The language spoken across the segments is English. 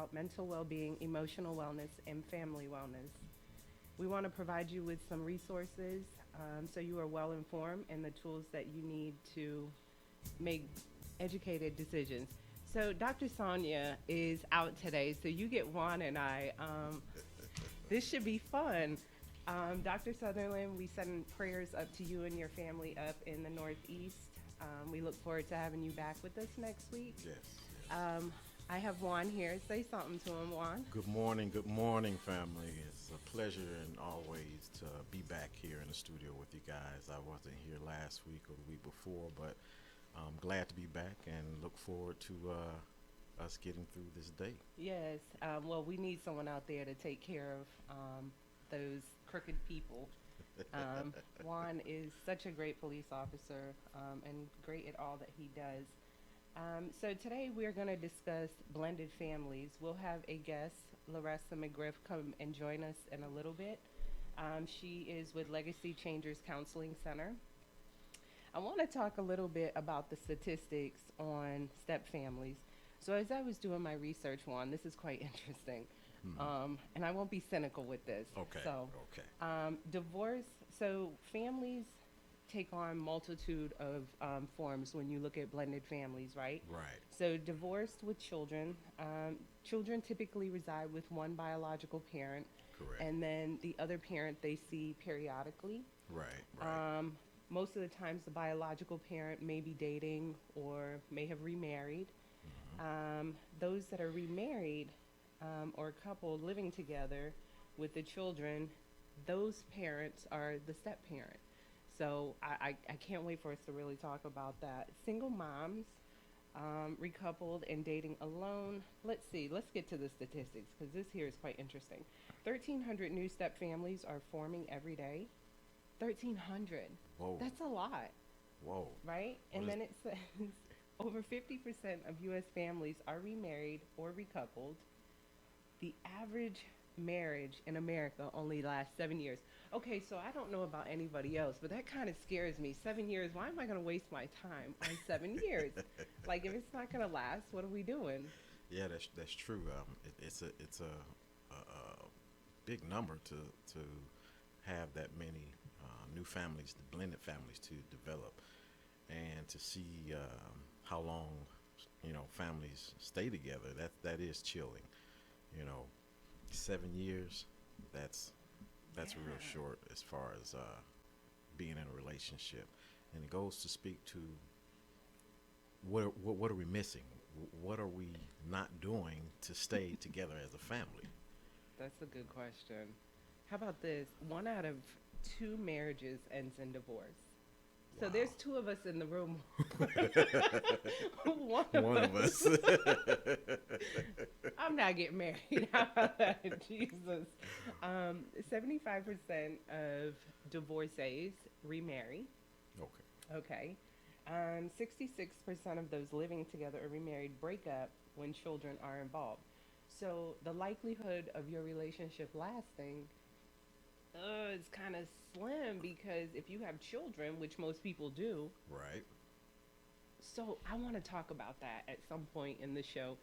about mental well being, emotional wellness, and family wellness. We want to provide you with some resources so you are well informed and the tools that you need to make educated decisions. So, Dr. Sonja is out today, so you get Juan and I. This should be fun. Dr. Sutherland, we send prayers up to you and your family up in the Northeast. We look forward to having you back with us next week. Yes. Um, I have Juan here. Say something to him, Juan. Good morning, family. It's a pleasure and always to be back here in the studio with you guys. I wasn't here last week or the week before, but I'm glad to be back and look forward to us getting through this day. Yes. Well, we need someone out there to take care of those crooked people. Juan is such a great police officer and great at all that he does. So today we're going to discuss blended families. We'll have a guest, Larissa McGriff, come and join us in a little bit. She is with Legacy Changers Counseling Center. I want to talk a little bit about the statistics on step families. So as I was doing my research, Juan, this is quite interesting. And I won't be cynical with this. Okay. So, Okay. divorce, so families take on multitude of forms when you look at blended families, right? Right. So divorced with children, children typically reside with one biological parent, Correct. and then the other parent they see periodically. Right. Right. Most of the times the biological parent may be dating or may have remarried. Those that are remarried or a couple living together with the children, those parents are the step parent. So I can't wait for us to really talk about that. Single moms, recoupled and dating alone. Let's see, let's get to the statistics because this here is quite interesting. 1,300 new step families are forming every day. 1,300. Whoa. That's a lot, Whoa. right? What And is- then it says over 50% of U.S. families are remarried or recoupled. The average marriage in America only lasts 7 years. Okay, so I don't know about anybody else, but that kind of scares me. 7 years, why am I going to waste my time on 7 years? Like, if it's not going to last, what are we doing? Yeah, that's true. It's a big number to have that many new families, the blended families, to develop, and to see how long families stay together. That is chilling. You know, 7 years. That's real Yeah. short as far as being in a relationship, and it goes to speak to what are we missing? What are we not doing to stay together as a family? That's a good question. How about this? 1 out of 2 marriages ends in divorce. So Wow. there's 2 of us in the room. One of One of us. us. I'm not getting married. How about that? Jesus. 75% of divorcees remarry. Okay. Okay. 66% of those living together or remarried break up when children are involved. So the likelihood of your relationship lasting is kind of slim because if you have children, which most people do, Right. so I want to talk about that at some point in the show.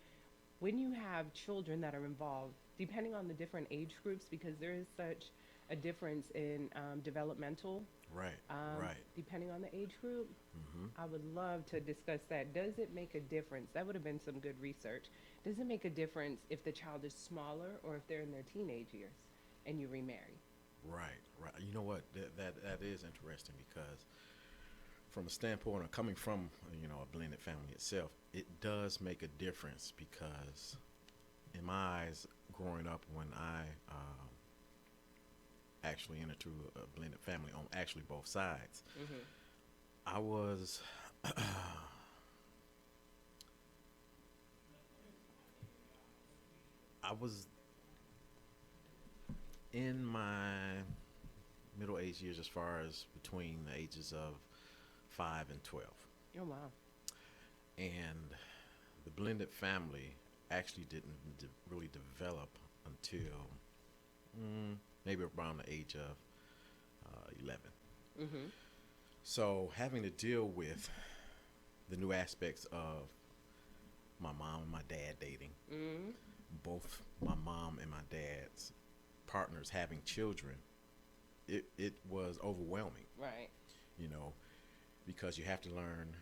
When you have children that are involved, depending on the different age groups, because there is such a difference in developmental, Right. Right. depending on the age group, Mm-hmm. I would love to discuss that. Does it make a difference? That would have been some good research. Does it make a difference if the child is smaller or if they're in their teenage years and you remarry? Right. Right. You know what? That is interesting because from a standpoint of coming from a blended family itself, it does make a difference because in my eyes, growing up when I actually entered to a blended family on actually both sides, Mm-hmm. I was I was in my middle age years as far as between the ages of 5 and 12. Oh, wow. And the blended family actually didn't really develop until maybe around the age of 11. Mm-hmm. So having to deal with the new aspects of my mom and my dad dating, Mm-hmm. both my mom and my dad's partners having children, it was overwhelming, Right. you know, because you have to learn,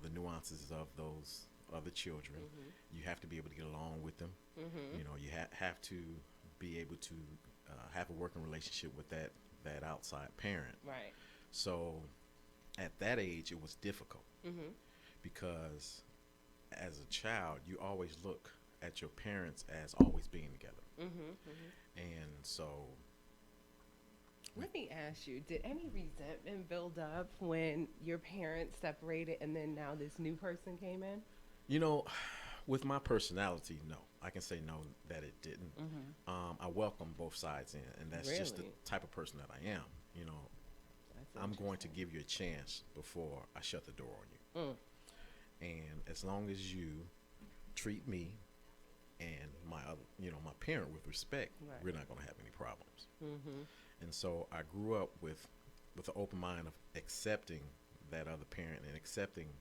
the nuances of those other children. You have to be able to get along with them. You have to be able to have a working relationship with that outside parent. Right. So at that age, it was difficult Mhm. because as a child, you always look at your parents as always being together. Mhm. Mhm. And so, Let me ask you, did any resentment build up when your parents separated and then now this new person came in? you know, with my personality, no. I can say no that it didn't. Mhm. I welcome both sides in, and that's just the Really? type of person that I am. You know, That's I'm going to interesting. give you a chance before I shut the door on Mm. you. And as long as you treat me and my other, my parent with respect, Right. we're not going to have any problems. Mhm. And so I grew up with an open mind of accepting that other parent and accepting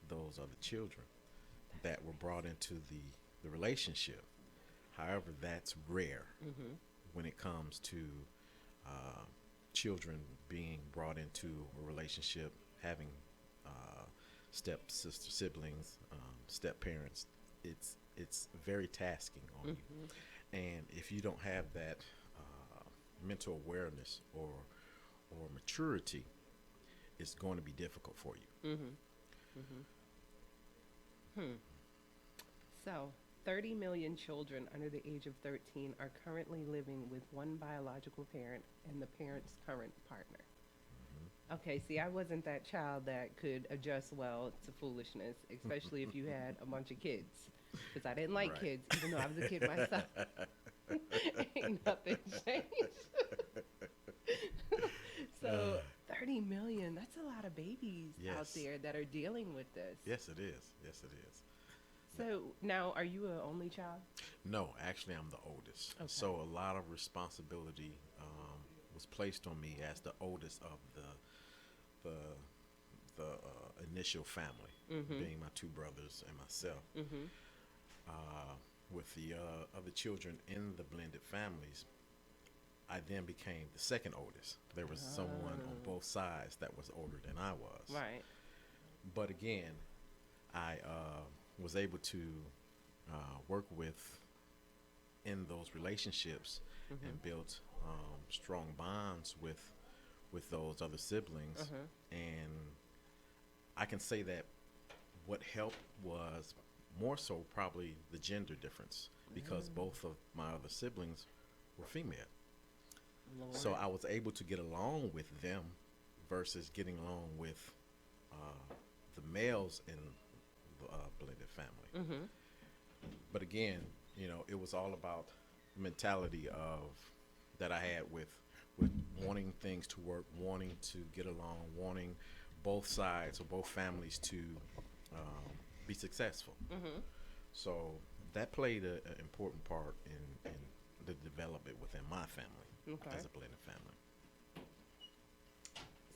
those other children that were brought into the relationship. However, that's rare Mhm. when it comes to uh, children being brought into a relationship, having step sister siblings, step parents. It's very tasking on Mhm. you, and if you don't have that mental awareness or maturity, it's going to be difficult for you. Mhm. Mhm. Hmm. So, 30 million children under the age of 13 are currently living with one biological parent and the parent's current partner. Okay, see, I wasn't that child that could adjust well to foolishness, especially if you had a bunch of kids. Because I didn't like Right. kids, even though I was a kid myself. Ain't nothing changed. So, 30 million, that's a lot of babies out Yes. there that are dealing with this. Yes, it is. Yes, it is. So, now are you an only child? No, actually, I'm the oldest. Okay. So a lot of responsibility was placed on me as the oldest of the initial family, Mm-hmm. being my two brothers and myself. Mm-hmm. Uh, with the other children in the blended families, I then became the second oldest. There was someone on Oh, both sides that was older than I was. right. But again, I was able to work with in those relationships Mm-hmm. and built strong bonds with those other siblings. Uh-huh. And I can say that what helped was more so probably the gender difference because Mm. both of my other siblings were female. So Lord. I was able to get along with them versus getting along with the males in the blended family. Mm-hmm. But again, it was all about the mentality of that I had with wanting things to work, wanting to get along, wanting both sides or both families to be successful. Mm-hmm. So that played an important part in the development within my family Okay. as a blended family.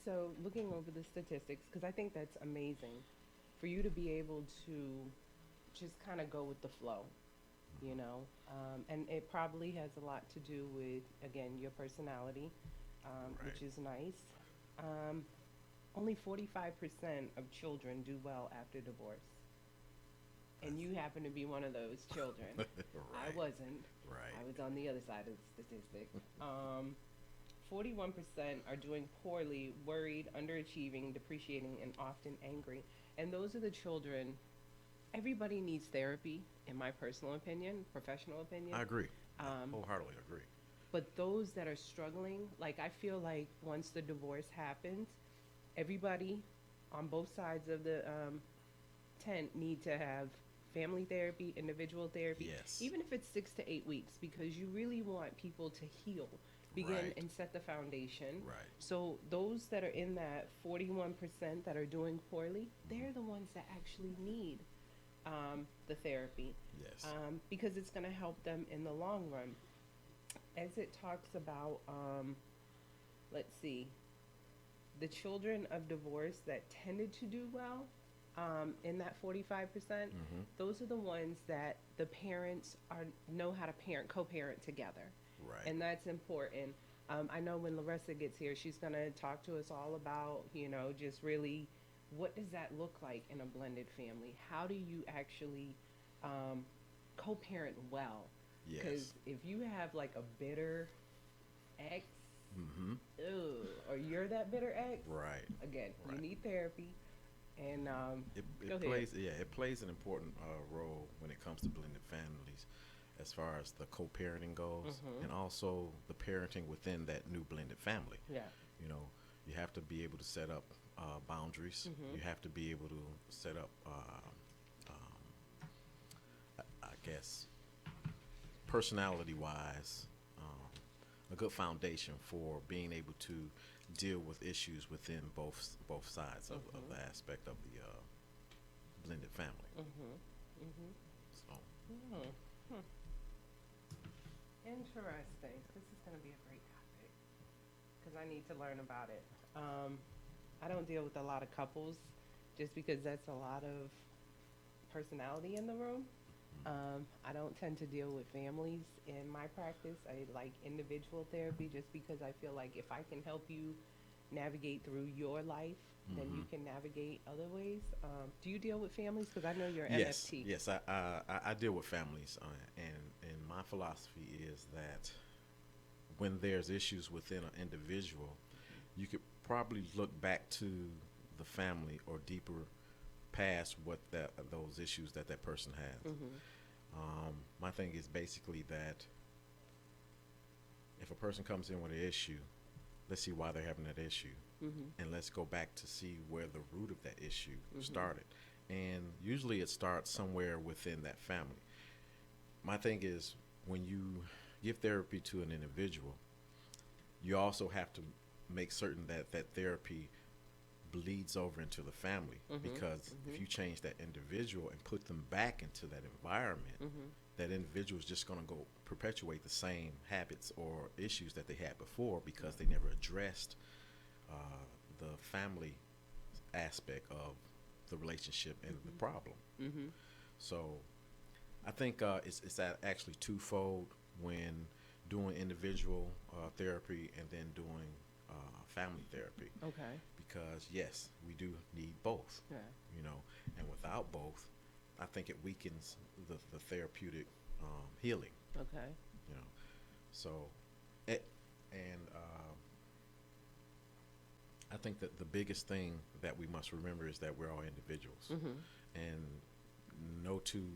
So, looking over the statistics, because I think that's amazing for you to be able to just kind of go with the flow, and it probably has a lot to do with, again, your personality, Right. which is nice. Um, Only 45% of children do well after divorce. And you happen to be one of those children. I Right. wasn't. Right. I was on the other side of the statistic. 41% are doing poorly, worried, underachieving, depreciating, and often angry. And those are the children. Everybody needs therapy, in my personal opinion, professional opinion. I agree. I Um, wholeheartedly agree. but those that are struggling, like I feel like once the divorce happens, everybody on both sides of the tent need to have family therapy, individual therapy, Yes. even if it's 6 to 8 weeks, because you really want people to heal, begin Right. and set the foundation. Right. So those that are in that 41% that are doing poorly, Mhm. they're the ones that actually need the therapy, Yes. because it's going to help them in the long run. As it talks about, let's see, the children of divorce that tended to do well, in that 45%, Mm-hmm. those are the ones that the parents are know how to parent, co-parent together, Right. and that's important. I know when Larissa gets here, she's gonna talk to us all about, just really what does that look like in a blended family? How do you actually um, co-parent well? Because Yes. if you have like a bitter ex, Mm-hmm. ugh, or you're that bitter ex, Right. again, you Right. need therapy. And go It ahead. plays, yeah, it plays an important role when it comes to blended families, as far as the co-parenting goes, Mm-hmm. and also the parenting within that new blended family. Yeah. You know, you have to be able to set up boundaries. Mm-hmm. You have to be able to set up, um, I guess, personality-wise, a good foundation for being able to deal with issues within both sides of Mm-hmm. the aspect of the blended family. Mm-hmm. Mm-hmm. So, Hmm. Hmm. Interesting. This is going to be a great topic because I need to learn about it. I don't deal with a lot of couples just because that's a lot of personality in the room. I don't tend to deal with families in my practice. I like individual therapy just because I feel like if I can help you navigate through your life, then hmm you can navigate other ways. Do you deal with families? Because I know you're yes, MFT. yes, I deal with families, and my philosophy is that when there's issues within an individual, you could probably look back to the family or deeper past what those issues that person has. Mm-hmm. My thing is basically that if a person comes in with an issue, let's see why they're having that issue, Mm-hmm. and let's go back to see where the root of that issue Mm-hmm. started. And usually it starts somewhere within that family. My thing is when you give therapy to an individual, you also have to make certain that that therapy bleeds over into the family, Mm-hmm. because if Mm-hmm. you change that individual and put them back into that environment, Mm-hmm. that individual is just going to go perpetuate the same habits or issues that they had before because they never addressed uh, the family aspect of the relationship and the problem. Mm-hmm. So I think it's that actually twofold when doing individual therapy and then doing family therapy, Okay. because yes, we do need both, Yeah. you know, and without both, I think it weakens the therapeutic healing, Okay. you know. So, it, and I think that the biggest thing that we must remember is that we're all individuals, Mm-hmm. and no two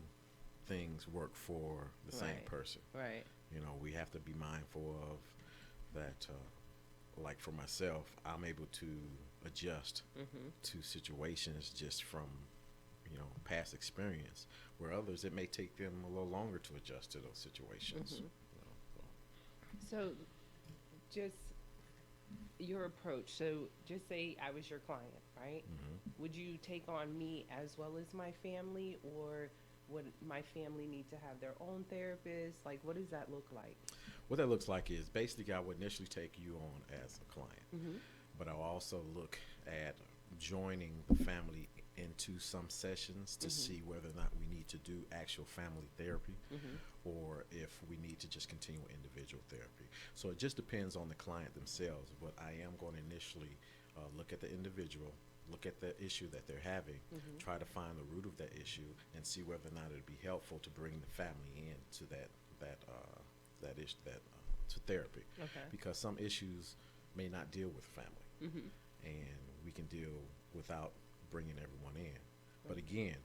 things work for the same Right. person. Right. You know, we have to be mindful of that. Like for myself, I'm able to adjust Mm-hmm. to situations just from, past experience, where others it may take them a little longer to adjust to those situations. Mm-hmm. You know, so. So, just your approach. So, just say I was your client, right? hmm Would you take on me as well as my family, or would my family need to have their own therapist? Like, what does that look like? What that looks like is basically I would initially take you on as a client, Mm-hmm. but I'll also look at joining the family into some sessions to Mm-hmm. see whether or not we need to do actual family therapy, Mm-hmm. or if we need to just continue individual therapy. So it just depends on the client themselves, but I am going to initially look at the individual, look at the issue that they're having, Mm-hmm. try to find the root of that issue, and see whether or not it'd be helpful to bring the family in to that issue to therapy, Okay. because some issues may not deal with family, Mm-hmm. and we can deal without bringing everyone in. But again,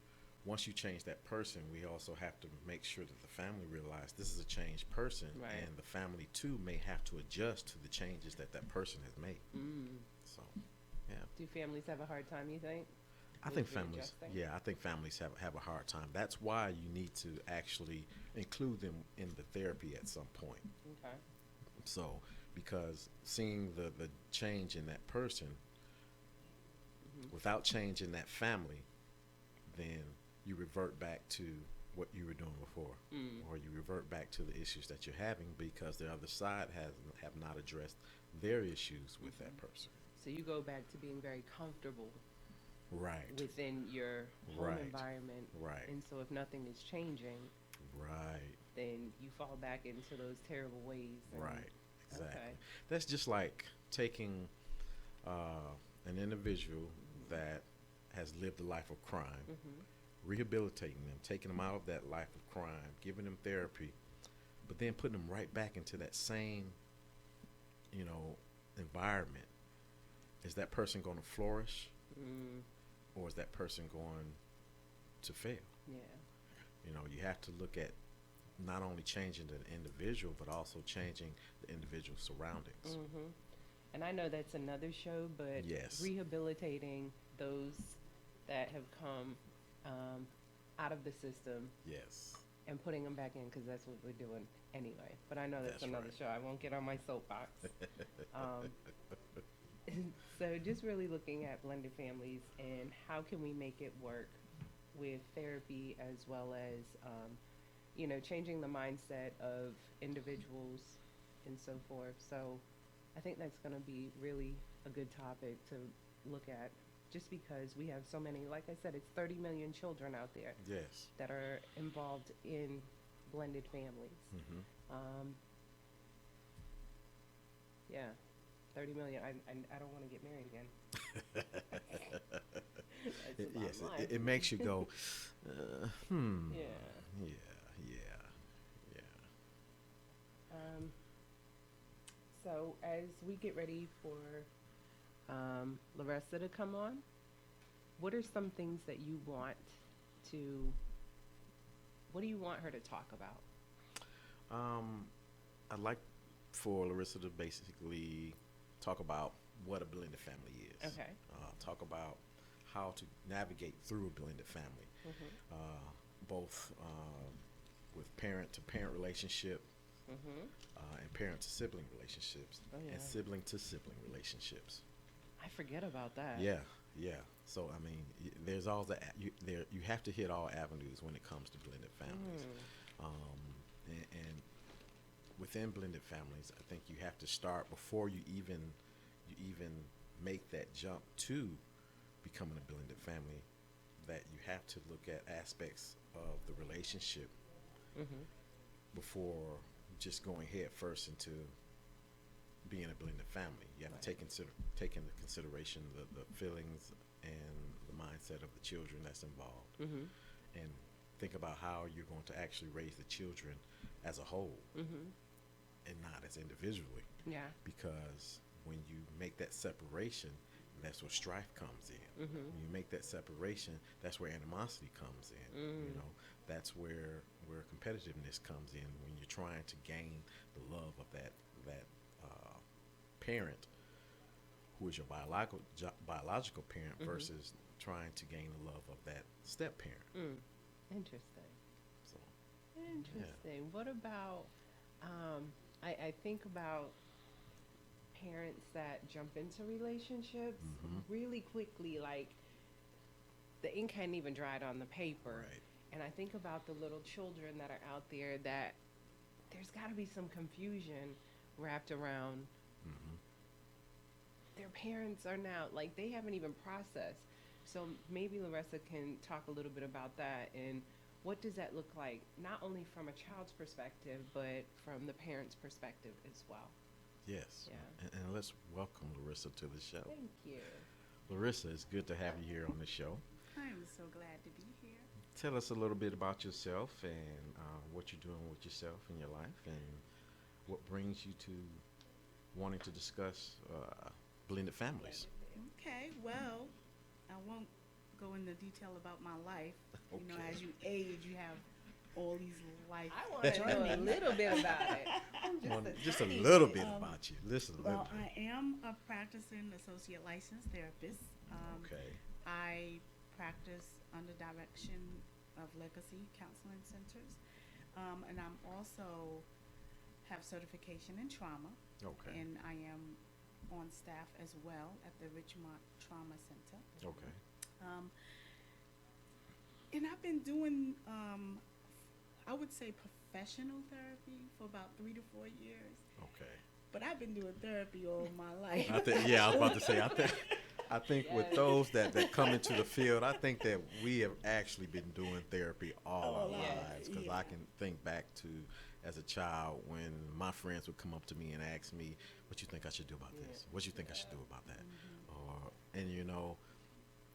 once you change that person, we also have to make sure that the family realize this is a changed person, Right. and the family too may have to adjust to the changes that that person has made. Mm. So, yeah, Do families have a hard time, you think? I With think families. readjusting? Yeah, I think families have a hard time. That's why you need to actually include them in the therapy at some point. Okay. So, because seeing the change in that person Mm-hmm. without changing that family, then you revert back to what you were doing before, Mm. or you revert back to the issues that you're having because the other side have not addressed their issues with that Mm-hmm. person. So you go back to being very comfortable Right. within your home Right. environment. Right. And so if nothing is changing, Right. then you fall back into those terrible ways. And, Right. Exactly. Okay. That's just like taking uh, an individual that has lived a life of crime, Mhm. rehabilitating them, taking them out of that life of crime, giving them therapy, but then putting them right back into that same, you know, environment. Is that person going to flourish, Mm, or is that person going to fail? yeah. You know, you have to look at not only changing the individual, but also changing the individual surroundings. Mhm. And I know that's another show, but Yes. rehabilitating those that have come um, out of the system Yes. and putting them back in, because that's what we're doing anyway. But I know that's That's another right. show. I won't get on my soapbox. um, so just really looking at blended families and how can we make it work with therapy as well as changing the mindset of individuals and so forth. So I think that's going to be really a good topic to look at, just because we have so many, like I said, it's 30 million children out there Yes. that are involved in blended families. Hmm. Um, yeah, 30 million. I don't want to get married again. That's the bottom Yes. line. It makes you go, hmm. Yeah. Yeah. Yeah. Yeah. Um, so as we get ready for Larissa to come on, what are some things that you want to? What do you want her to talk about? Um, I'd like for Larissa to basically talk about what a blended family is. Okay. Talk about how to navigate through a blended family, Mhm. both with parent to parent relationship, Mhm. and parent to sibling relationships, Oh yeah. and sibling to sibling relationships. I forget about that. Yeah, yeah. So I mean, there's all you have to hit all avenues when it comes to blended families, and within blended families, I think you have to start before you even make that jump to becoming a blended family. That you have to look at aspects of the relationship Mhm. before just going head first into being a blended family. You have Right. to take into consideration the feelings and the mindset of the children that's involved, Mhm. and think about how you're going to actually raise the children as a whole Mhm. and not as individually. Yeah. Because when you make that separation, that's where strife comes in. Mhm. When you make that separation, that's where animosity comes in. You Mm. know, that's where competitiveness comes in when you're trying to gain the love of that parent who is your biological parent Mhm. versus trying to gain the love of that step parent. Mm. Interesting. So yeah. Interesting. What about? I think about parents that jump into relationships Hmm. really quickly, like the ink hadn't even dried on the paper. Right. And I think about the little children that are out there that there's got to be some confusion wrapped around Hmm. their parents are now, like, they haven't even processed. So maybe Larissa can talk a little bit about that and what does that look like, not only from a child's perspective, but from the parent's perspective as well. Yes. Yeah. And let's welcome Larissa to the show. Thank you. Larissa, it's good to have you here on the show. I'm so glad to be here. Tell us a little bit about yourself and what you're doing with yourself in your life, and what brings you to wanting to discuss blended families. Okay, well, I won't go into detail about my life. You know, Okay. as you age, you have all these life I want to know a journeys. little bit about it. Just a tiny little bit. bit about you. Listen a Well, little I am a practicing associate licensed therapist. bit. Okay. I practice under direction of Legacy Counseling Centers, and I'm also have certification in trauma, Okay. and I am on staff as well at the Richmond Trauma Center. Okay. Um, and I've been doing, I would say, professional therapy for about 3 to 4 years. Okay. But I've been doing therapy all my life. Yeah, I was about to say, I think with Yes. those that come into the field, I think that we have actually been doing therapy all our Yes. lives. Because Yeah. I can think back to as a child when my friends would come up to me and ask me, "What you think I should do about Yeah. this? What you think I should do about that?" Mm-hmm. Or and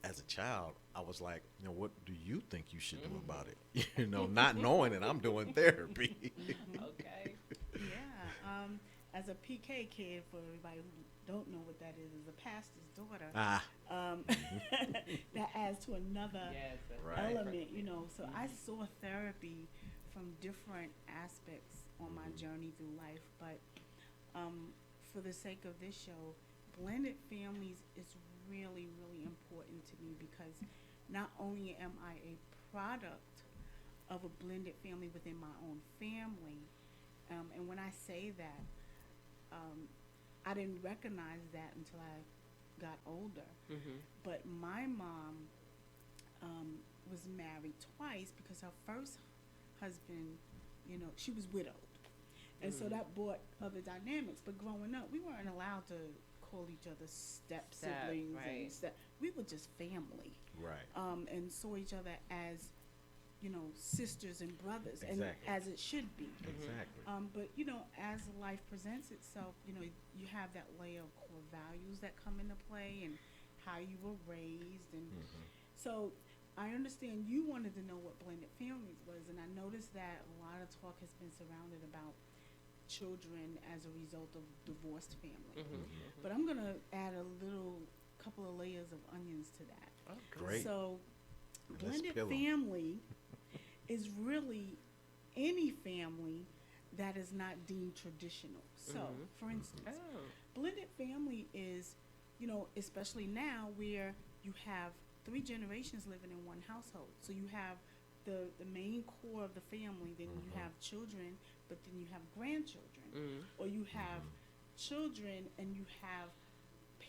as a child, I was like, what do you think you should do about it? Not knowing that I'm doing therapy. Okay. Yeah. As a PK kid, for everybody who don't know what that is a pastor's daughter. Ah, Um, that adds to another Yes. That's Right. element, So I saw therapy from different aspects on my journey through life. But for the sake of this show, blended families is really, really important to me because not only am I a product of a blended family within my own family, and when I say that, I didn't recognize that until I got older. Mm-hmm. But my mom was married twice because her first husband, she was widowed. And so that brought other dynamics. But growing up, we weren't allowed to call each other step siblings right. and step. We were just family, right. and saw each other as, sisters and brothers, and Exactly. as it should be. Exactly. But as life presents itself, you have that layer of core values that come into play, and how you were raised, and so I understand you wanted to know what blended families was, and I noticed that a lot of talk has been surrounded about children as a result of divorced family. But I'm gonna add a couple of layers of onions to that. Oh, Great. So, Let's blended peel 'em. family is really any family that is not deemed traditional. So, for instance, Oh. blended family is, especially now where you have 3 generations living in one household. So you have the main core of the family, then you have children, but then you have grandchildren. Or you have children and you have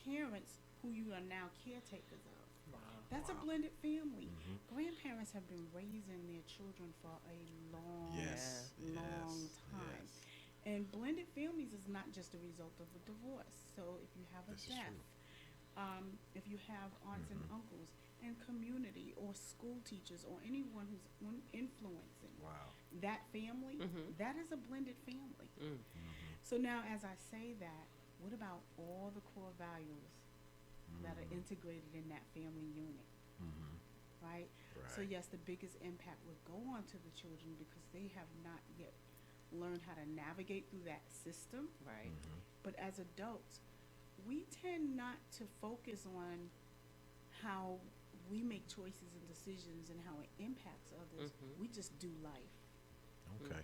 parents who you are now caretakers of. Wow. That's Wow. a blended family. Grandparents have been raising their children for a long, Yes. long Yes. time. Yes. And blended families is not just a result of a divorce. So if you have a This is death, true. if you have aunts and uncles and community or school teachers or anyone who's influencing Wow. that family, that is a blended family. Mm. So now as I say that, what about all the core values that are integrated in that family unit, right? So Right. yes, the biggest impact would go on to the children because they have not yet learned how to navigate through that system. Right. But as adults, we tend not to focus on how we make choices and decisions and how it impacts others. We just do life. Okay.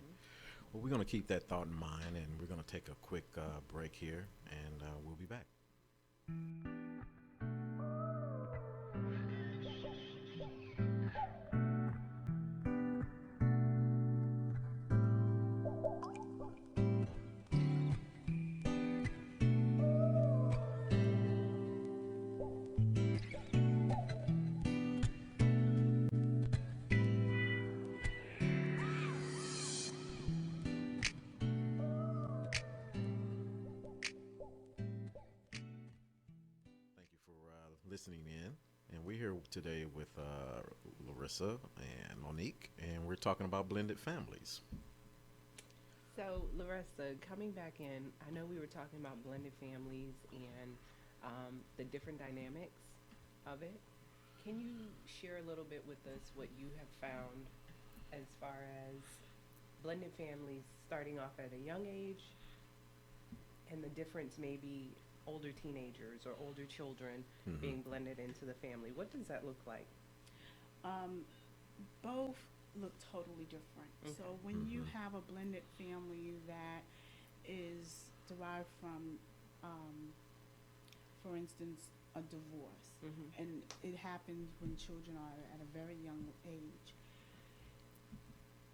Well, we're going to keep that thought in mind, and we're going to take a quick break here, and we'll be back. Thank you for listening in. And we're here today with Larissa and Monique, and we're talking about blended families. So, Larissa, coming back in, I know we were talking about blended families and the different dynamics of it. Can you share a little bit with us what you have found as far as blended families starting off at a young age and the difference maybe older teenagers or older children being blended into the family? What does that look like? Both look totally different. So when you have a blended family that is derived from, for instance, a divorce, and it happens when children are at a very young age,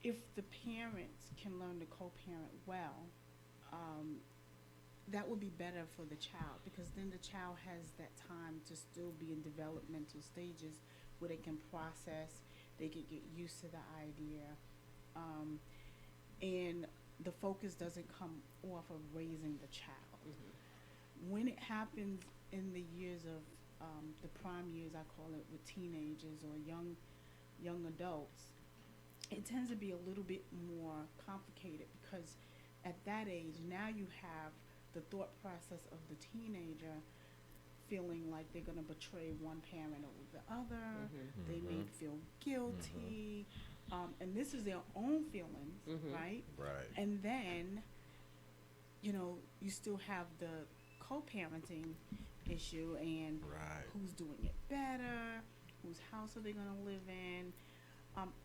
if the parents can learn to co-parent well, that would be better for the child because then the child has that time to still be in developmental stages where they can process, they can get used to the idea, and the focus doesn't come off of raising the child. When it happens in the years of the prime years, I call it, with teenagers or young adults, it tends to be a little bit more complicated because at that age now you have the thought process of the teenager feeling like they're going to betray one parent over the other. They may feel guilty, and this is their own feelings, right? Right. And then, you still have the co-parenting issue and Right. who's doing it better, whose house are they going to live in.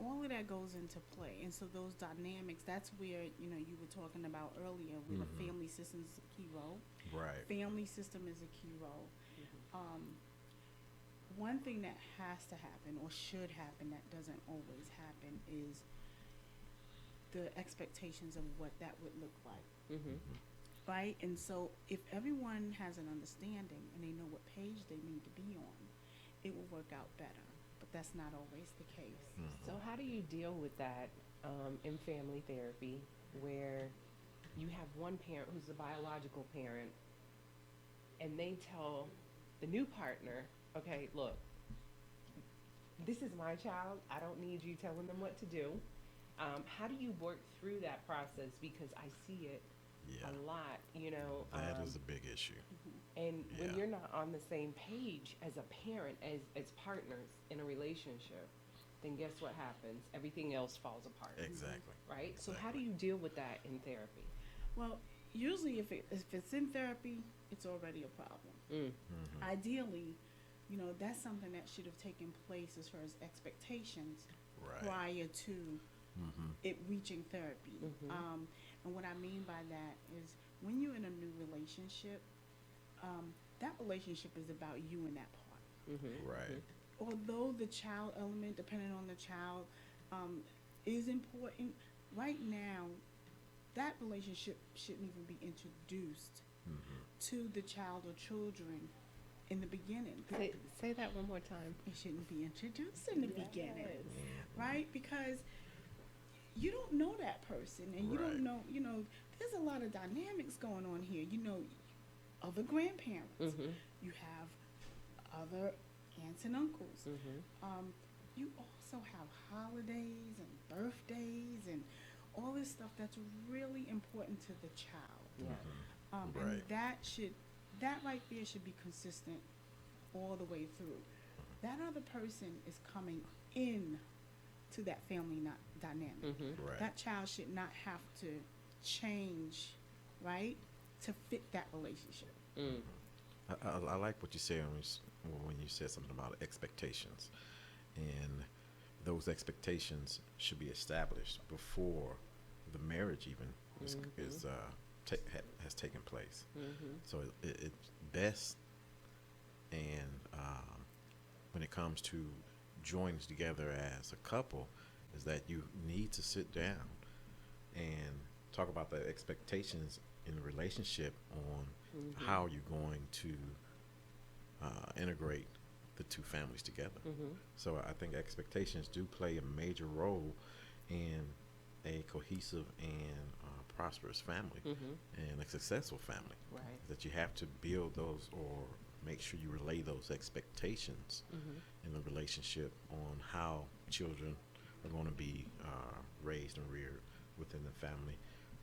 All of that goes into play, and so those dynamics, that's where you were talking about earlier, where the family system is a key role. Right. Family system is a key role. One thing that has to happen or should happen that doesn't always happen is the expectations of what that would look like. Right? And so if everyone has an understanding and they know what page they need to be on, it will work out better. But that's not always the case. So how do you deal with that in family therapy where you have one parent who's the biological parent and they tell the new partner, okay, look, this is my child. I don't need you telling them what to do. How do you work through that process? Because I see it Yeah. a lot, That is a big issue. and when Yeah. you're not on the same page as a parent, as partners in a relationship, then guess what happens? Everything else falls apart. Exactly. Right? So how do Exactly. you deal with that in therapy? Well, usually if it's in therapy, it's already a problem. Ideally, that's something that should have taken place as far as expectations Right. prior to it reaching therapy. And what I mean by that is when you're in a new relationship, that relationship is about you and that partner. Right. Although the child element, depending on the child, is important, right now, that relationship shouldn't even be introduced to the child or children in the beginning. Say that one more time. It shouldn't be introduced in the beginning, right? Because you don't know that person, and you Right. don't know, there's a lot of dynamics going on here. Other grandparents. You have other aunts and uncles. You also have holidays and birthdays and all this stuff that's really important to the child. Yeah. And Right. that right there should be consistent all the way through. That other person is coming in to that family dynamic. Right. That child should not have to change, right, to fit that relationship. I like what you said when you said something about expectations, and those expectations should be established before the marriage even has taken place. So it's best, and when it comes to joining together as a couple, is that you need to sit down and talk about the expectations in the relationship on how you're going to integrate the two families together. So I think expectations do play a major role in a cohesive and prosperous family and a successful family. Right. That you have to build those or make sure you relay those expectations in the relationship on how children are going to be raised and reared within the family,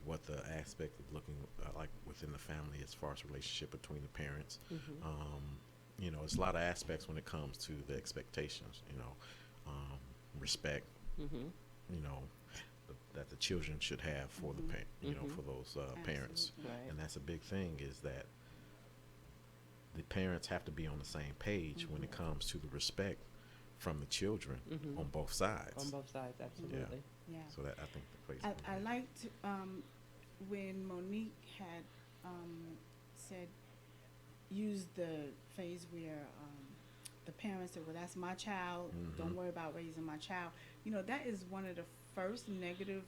what the aspect of looking like within the family as far as relationship between the parents. It's a lot of aspects when it comes to the expectations, respect, that the children should have for the for those parents. Absolutely. Right. And that's a big thing, is that the parents have to be on the same page when it comes to the respect from the children on both sides. On both sides, absolutely. Yeah. So that I think that plays a big I role. liked when Monique had said, used the phrase where the parents said, well, that's my child, don't worry about raising my child. That is one of the first negative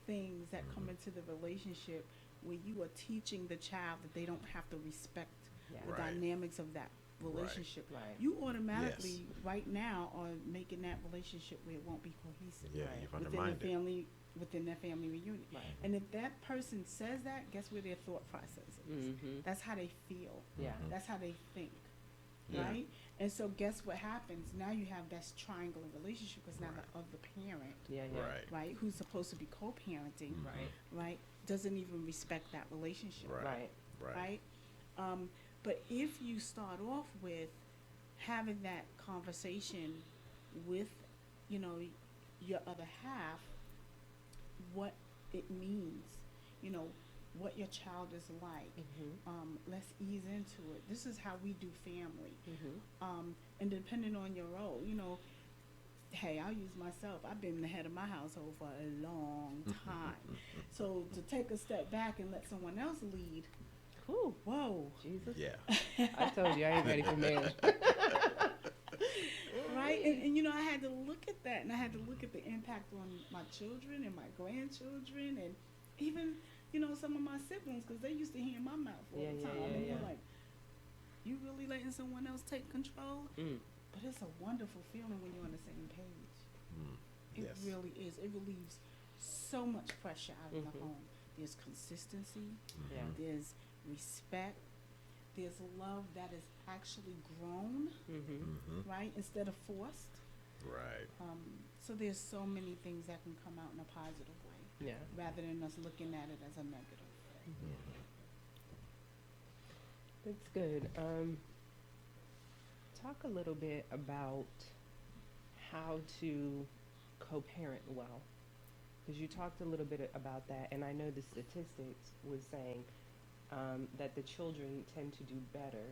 things that come into the relationship, where you are teaching the child that they don't have to respect Yeah. the Right. dynamics of that relationship. Right. You automatically right now are making that relationship where it won't be cohesive. Yeah, Right. you've within undermined the it. family, within their family reunion. Right. And if that person says that, guess where their thought process is? That's how they feel. Yeah. That's how they think. Yeah. right? And so guess what happens? Now you have this triangular relationship because now Right. the other parent, Yeah, yeah. Right. right, who's supposed to be co-parenting, Right. right, doesn't even respect that relationship, Right. Right. Right. right? But if you start off with having that conversation with, you know, your other half, what it means, you know, what your child is like. Let's ease into it. This is how we do family. And depending on your role, you know, hey, I'll use myself. I've been the head of my household for a long time. So to take a step back and let someone else lead, Whew. whoa, Jesus. Yeah. I told you I ain't ready for marriage. right? And you know, I had to look at that, and I had to look at the impact on my children and my grandchildren, and even, you know, some of my siblings, because they used to hear my mouth all Yeah, the yeah, time. yeah, And yeah. they're like, you really letting someone else take control? Mm. But it's a wonderful feeling when you're on the same page. Mm. It Yes. really is. It relieves so much pressure out of the Mhm. home. There's consistency, Yeah. there's respect, there's love that is actually grown, Mm-hmm. right, instead of forced. Right. So there's so many things that can come out in a positive way, Yeah. rather than us looking at it as a negative. That's good. Talk a little bit about how to co-parent well, because you talked a little bit about that, and I know the statistics was saying that the children tend to do better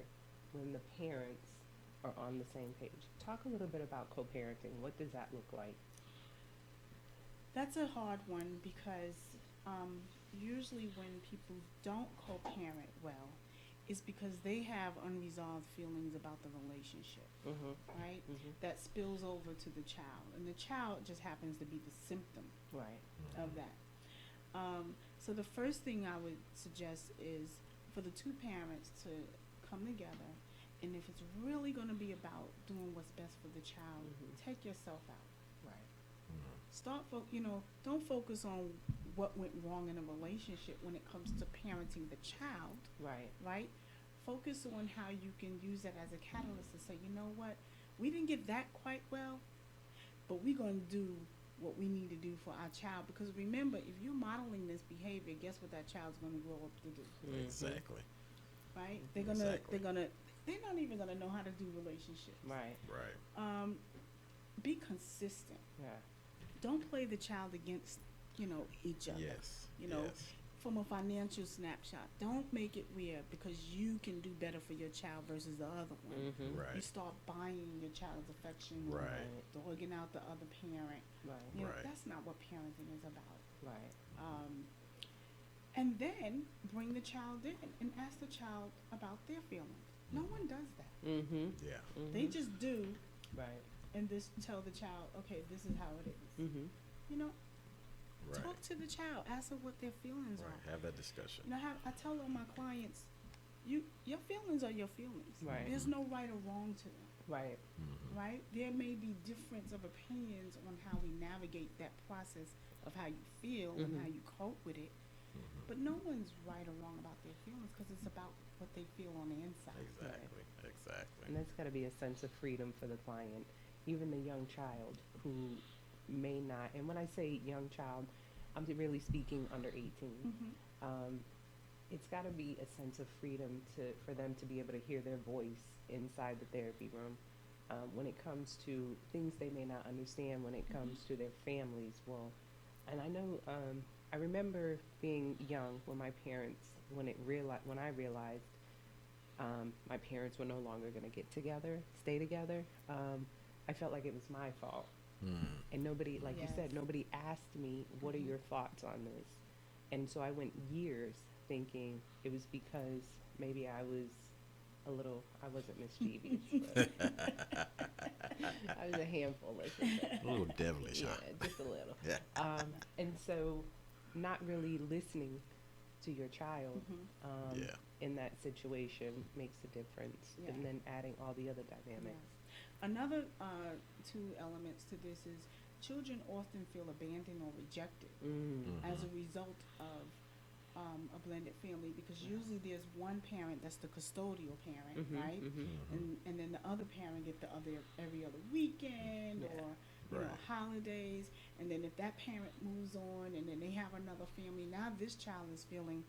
when the parents are on the same page. Talk a little bit about co-parenting. What does that look like? That's a hard one because usually when people don't co-parent well, it's because they have unresolved feelings about the relationship, right? That spills over to the child, and the child just happens to be the symptom Right. of that. So the first thing I would suggest is for the two parents to come together, and if it's really going to be about doing what's best for the child, take yourself out. Right. Start, don't focus on what went wrong in a relationship when it comes to parenting the child, Right. right? Focus on how you can use that as a catalyst to say, you know what, we didn't get that quite well, but we're going to do what we need to do for our child. Because remember, if you're modeling this behavior, guess what that child's going to grow up to do, Exactly. right? Exactly. They're not even going to know how to do relationships. Right. Right. Be consistent. Yeah. Don't play the child against, each other. Yes. You know, Yes. from a financial snapshot, don't make it weird because you can do better for your child versus the other one. You Right. start buying your child's affection, Right. dogging out the other parent. Right. You know, Right. that's not what parenting is about. Right. And then bring the child in and ask the child about their feelings. No one does that. Yeah. They just do Right. and just tell the child, okay, this is how it is. You know, Right. talk to the child, ask them what their feelings Right. are. Have that discussion. You know, I tell all my clients, your feelings are your feelings. Right. There's no right or wrong to them, Right. right? There may be difference of opinions on how we navigate that process of how you feel and how you cope with it. But no one's right or wrong about their feelings because it's about what they feel on the inside. Exactly. Exactly. And that's got to be a sense of freedom for the client, even the young child who may not. And when I say young child, I'm really speaking under 18. It's got to be a sense of freedom for them to be able to hear their voice inside the therapy room. When it comes to things they may not understand, when it comes to their families, well, and I know I remember being young when my parents, when I realized my parents were no longer going to stay together. I felt like it was my fault. And nobody, like you said, Yes. nobody asked me, what are your thoughts on this? And so I went years thinking it was because maybe I wasn't mischievous, but I was a handful, let's just say. A little devilish, Yeah, huh? just a little. Yeah. And so not really listening to your child Yeah. in that situation makes a difference. Yeah. And then adding all the other dynamics. Yes. Another two elements to this is children often feel abandoned or rejected as a result of a blended family because usually there's one parent that's the custodial parent, right? And then the other parent get the other every other weekend Yeah. or you know Right. holidays, and then if that parent moves on and then they have another family, now this child is feeling,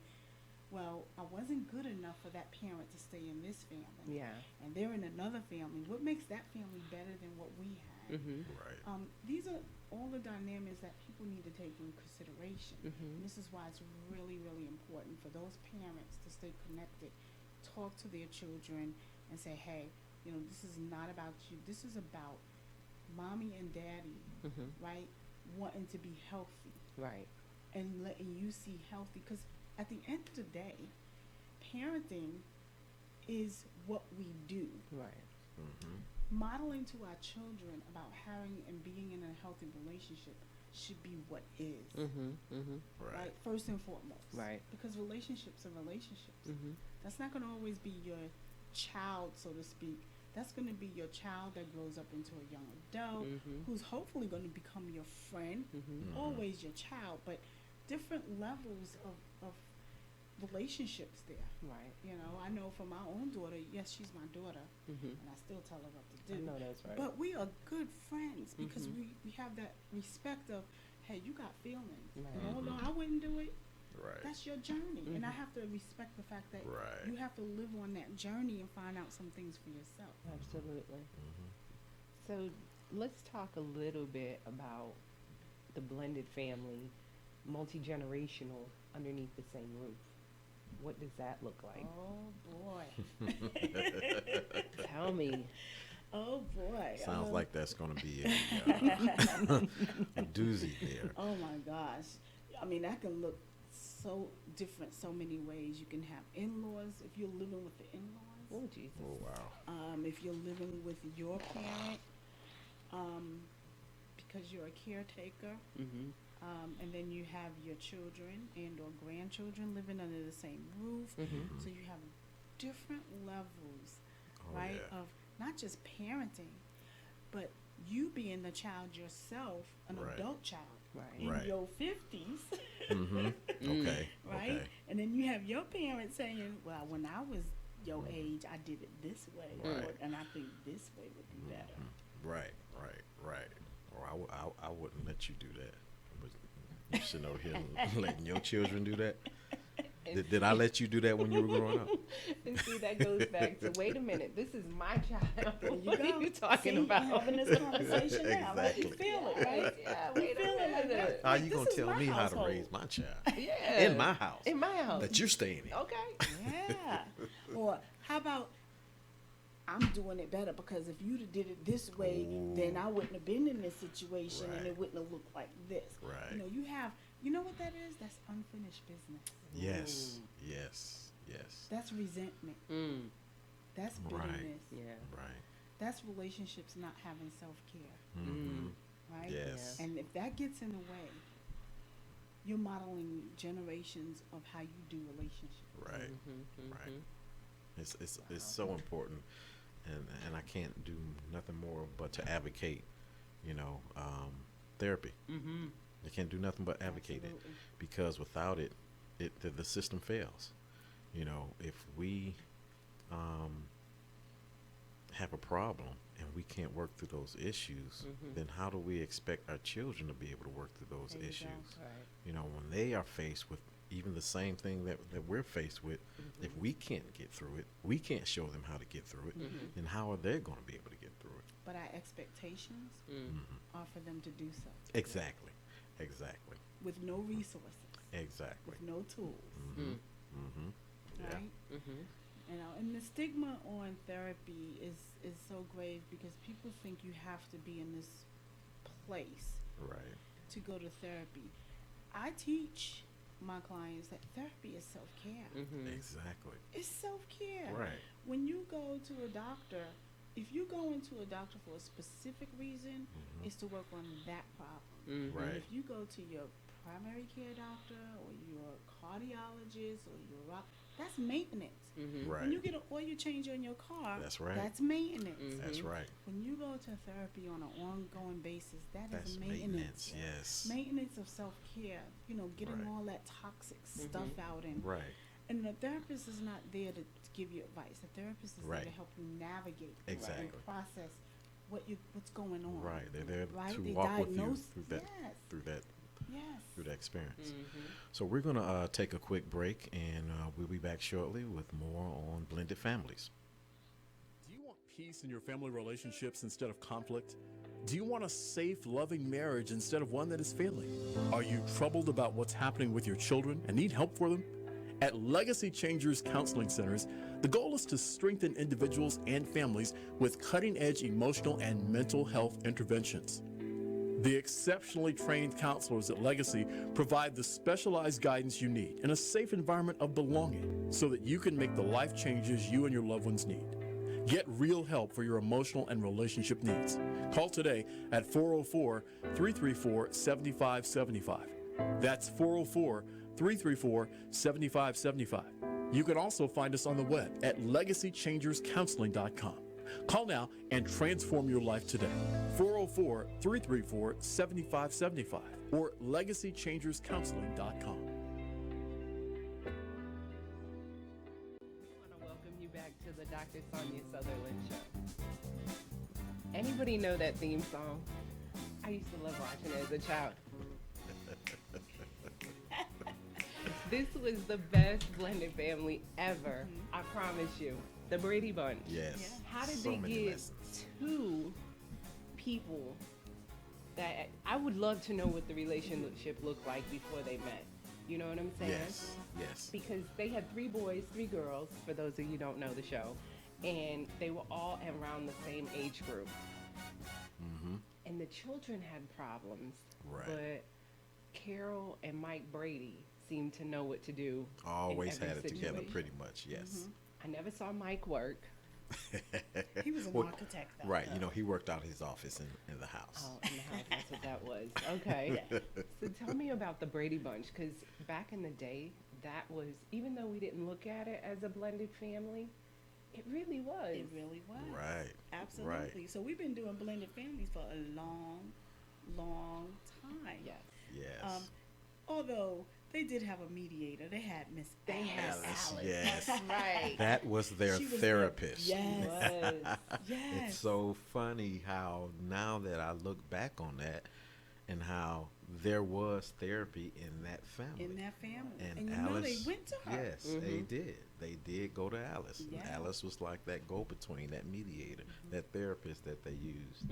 well, I wasn't good enough for that parent to stay in this family, Yeah. and they're in another family. What makes that family better than what we had? Right. These are all the dynamics that people need to take in consideration. Mm-hmm. And this is why it's really, really important for those parents to stay connected, talk to their children, and say, hey, you know, this is not about you. This is about mommy and daddy, Mm-hmm. right, wanting to be healthy Right. and letting you see healthy. Because at the end of the day, parenting is what we do. Right. Modeling to our children about having and being in a healthy relationship should be what is, Mm-hmm. Mm-hmm. right? First and foremost. Right. Because relationships are relationships. Mm-hmm. That's not going to always be your child, so to speak. That's going to be your child that grows up into a young adult Mm-hmm. who's hopefully going to become your friend, Mm-hmm. always your child, but different levels of relationships there. Right. You know, I know for my own daughter, yes, she's my daughter, Mm-hmm. and I still tell her what to I do. know that's right. But we are good friends because Mhm. we have that respect of, hey, you got feelings. Right. And although I wouldn't do it, Right. that's your journey. And I Mhm. have to respect the fact that Right. you have to live on that journey and find out some things for yourself. Absolutely. So let's talk a little bit about the blended family, multi-generational, underneath the same roof. What does that look like? Oh, boy. Tell me. Oh, boy. Sounds like that's going to be a doozy there. Oh, my gosh. I mean, that can look so different so many ways. You can have in-laws if you're living with the in-laws. Oh, Jesus. Oh, wow. If you're living with your parent, because you're a caretaker, Mm-hmm. and then you have your children and or grandchildren living under the same roof. Mm-hmm. So you have different levels, Oh, right, yeah. of not just parenting, but you being the child yourself, an Right. adult child Right. in Right. your 50s, Okay. right? Okay. And then you have your parents saying, well, when I was your age, I did it this way, Right. and I think this way would be better. Right. Right. Right. Or I wouldn't let you do that. But you sitting over here letting your children do that. Did I let you do that when you were growing up? And see, that goes back to, wait a minute, this is my child. There you What go. are you talking See, about? We're having this conversation now, right? You Exactly. feel it, right? Yeah, You wait a feel it like minute. that. How you This gonna is tell my me how to household. raise my child Yeah. in my house In my house. that you're staying in? Okay. Yeah. Or how about I'm doing it better because if you'd have did it this way, then I wouldn't have been in this situation and Right. it wouldn't have looked like this. Right. You know what that is? That's unfinished business. Yes. Ooh. Yes. Yes. That's resentment. Mm. That's Right. bitterness. Yeah. Right. That's relationships not having self-care, Mm-hmm. right? Yes. And if that gets in the way, you're modeling generations of how you do relationships. Right. Mm-hmm. Right. It's so important, and I can't do nothing more but to advocate, therapy. Mm-hmm. I can't do nothing but advocate it, Absolutely. because without it, the system fails. If we have a problem and we can't work through those issues, Mhm. then how do we expect our children to be able to work through those There you go. issues? Right. When they are faced with even the same thing that we're faced with, Mm-hmm. if we can't get through it, we can't show them how to get through it, Mhm. then how are they going to be able to get through it? But our expectations Mm. are for them to do so Exactly. Exactly. with no resources, Exactly. with no tools, Mm-hmm. Mm-hmm. Yeah. right? Mm-hmm. And the stigma on therapy is so grave because people think you have to be in this place Right. to go to therapy. I teach my clients that therapy is self-care. Mm-hmm. Exactly. It's self-care. Right. When you go to a doctor, if you go into a doctor for a specific reason, Mhm. it's to work on that problem. Mm-hmm. Right. And if you go to your primary care doctor or your cardiologist or your That's maintenance. Right. When you get an oil change on your car, That's right. that's maintenance. That's right. When you go to therapy on an ongoing basis, That's is maintenance. Yes. Maintenance of self-care, getting Right. all that toxic stuff out. Right. And the therapist is not there to give you advice. The therapist is there Right. to help you navigate through it Exactly. and process what's going on. Right. They're there Right? to They walk with you diagnose- through that yes. through that Yes. through that experience. So we're gonna take a quick break, and we'll be back shortly with more on blended families. Do you want peace in your family relationships instead of conflict? Do you want a safe, loving marriage instead of one that is failing? Are you troubled about what's happening with your children and need help for them? At Legacy Changers Counseling Centers, the goal is to strengthen individuals and families with cutting-edge emotional and mental health interventions. The exceptionally trained counselors at Legacy provide the specialized guidance you need in a safe environment of belonging so that you can make the life changes you and your loved ones need. Get real help for your emotional and relationship needs. Call today at 404-334-7575. That's 404-334-7575. You can also find us on the web at legacychangerscounseling.com. Call now and transform your life today. 404-334-7575 or legacychangerscounseling.com. I want to welcome you back to the Dr. Sonja Sutherland Show. Anybody know that theme song? I used to love watching it as a child. This was the best blended family ever. I promise you. The Brady Bunch. Yes. How did So they many get lessons. two people that I would love to know what the relationship looked like before they met? You know what I'm saying? Yes. Yes. Because they had 3 boys, 3 girls, for those of you who don't know the show, and they were all around the same age group. And the children had problems, Right. but Carol and Mike Brady seemed to know what to do. in Always every had it together, situation. pretty much. Yes. I never saw Mike work. He was an Well, architect, though. Right. He worked out his office in the house. Oh, in the house, that's what that was. Okay. So tell me about the Brady Bunch, because back in the day, that was, even though we didn't look at it as a blended family, it really was. It really was. Right. Absolutely. So we've been doing blended families for a long, long time. Yes. Yes. Although they did have a mediator. They had Miss They had Alice, Alice. yes. Right. That was their She was therapist. Yes. It was. Yes. It's so funny how now that I look back on that and how there was therapy in that family. In that family. And you Alice, know they went to her. yes, they did. They did go to Alice. Yeah. And Alice was like that go-between, that mediator, that therapist that they used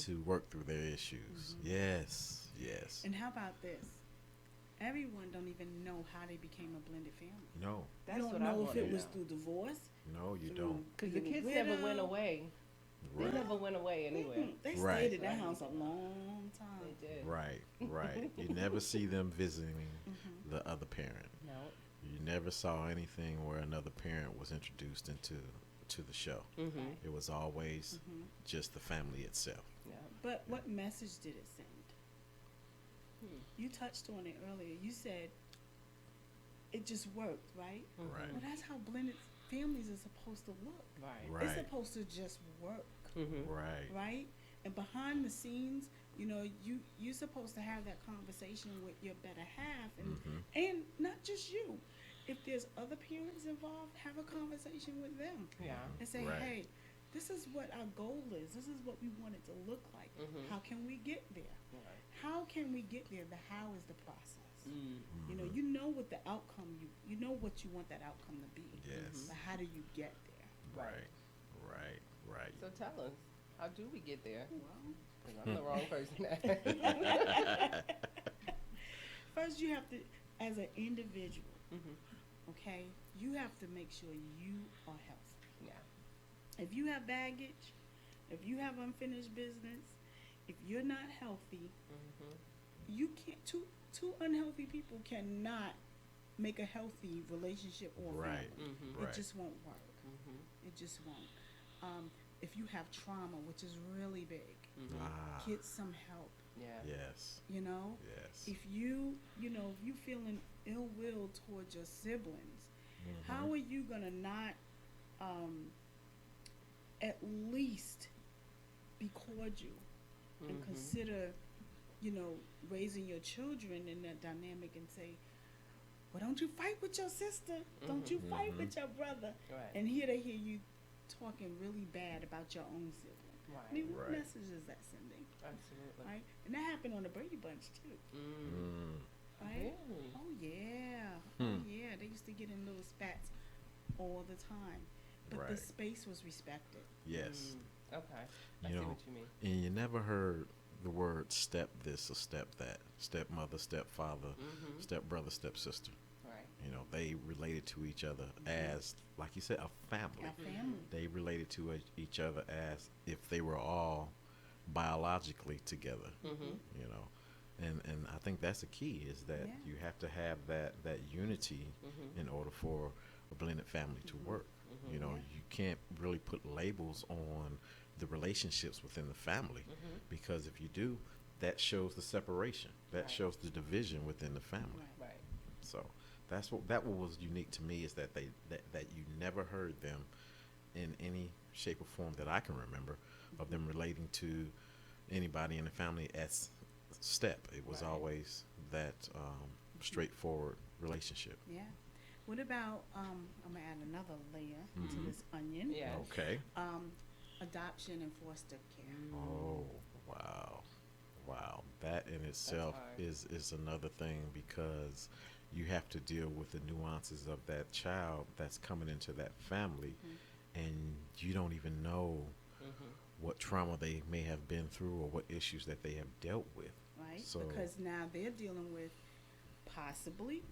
to work through their issues. Yes, yes. And how about this? Everyone don't even know how they became a blended family. No, That's you don't what I know if want it to was know. through divorce. no, you through don't. Because the being kids widow. never went away. Right, They never went away anywhere. They Right. stayed in that house a long time. They did. right, right. You never see them visiting the other parent. No. You never saw anything where another parent was introduced into the show. It was always just the family itself. Yeah. But what message did it send? You touched on it earlier. You said it just worked, right? Right. Well, that's how blended families are supposed to look. Right. Right. It's supposed to just work, Right. right? And behind the scenes, you're supposed to have that conversation with your better half, and not just you. If there's other parents involved, have a conversation with them Yeah. and say, Right. hey, this is what our goal is. This is what we want it to look like. How can we get there? Right. How can we get there? The how is the process. Mm-hmm. You know what the outcome you know what you want that outcome to be. Yes. But how do you get there? Right. Right. Right. So tell us, how do we get there? Well, 'Cause I'm the wrong person. first you have to, as an individual, okay, you have to make sure you are healthy. Yeah. If you have baggage, if you have unfinished business, if you're not healthy, you can't. Two unhealthy people cannot make a healthy relationship or Right. family. Right. It just won't work. It just won't. If you have trauma, which is really big, Ah. get some help. Yeah. Yes. You know, Yes. if you feeling ill will towards your siblings, How are you gonna not at least be cordial and consider, raising your children in that dynamic and say, well, don't you fight with your sister? Don't you fight with your brother? Right. And here they hear you talking really bad about your own sibling. Right. I mean, what Right. message is that sending? Absolutely. Right? And that happened on the Brady Bunch too. Right? Really? Oh yeah. Oh yeah. They used to get in little spats all the time. But the Right. space was respected. Yes. Okay. I You see know, what you mean. and you never heard the word step this or step that, stepmother, stepfather, stepbrother, stepsister. Right. You know, they related to each other as, like you said, a family. Our family. They related to each other as if they were all biologically together. You know, and I think that's the key is that Yeah. you have to have that unity in order for a blended family to work. You know, Yeah. you can't really put labels on the relationships within the family because if you do, that shows the separation. That Right. shows the division within the family. Right. Right. So what was unique to me is that that you never heard them in any shape or form that I can remember of them relating to anybody in the family as step. It was Right. always that straightforward relationship. Yeah. What about I'm gonna add another layer to this onion. Yeah. Okay. Adoption and foster care. Oh, wow. Wow. That in itself hard. is another thing because you have to deal with the nuances of that child that's coming into that family and you don't even know what trauma they may have been through or what issues that they have dealt with. Right? So- Because now they're dealing with possibly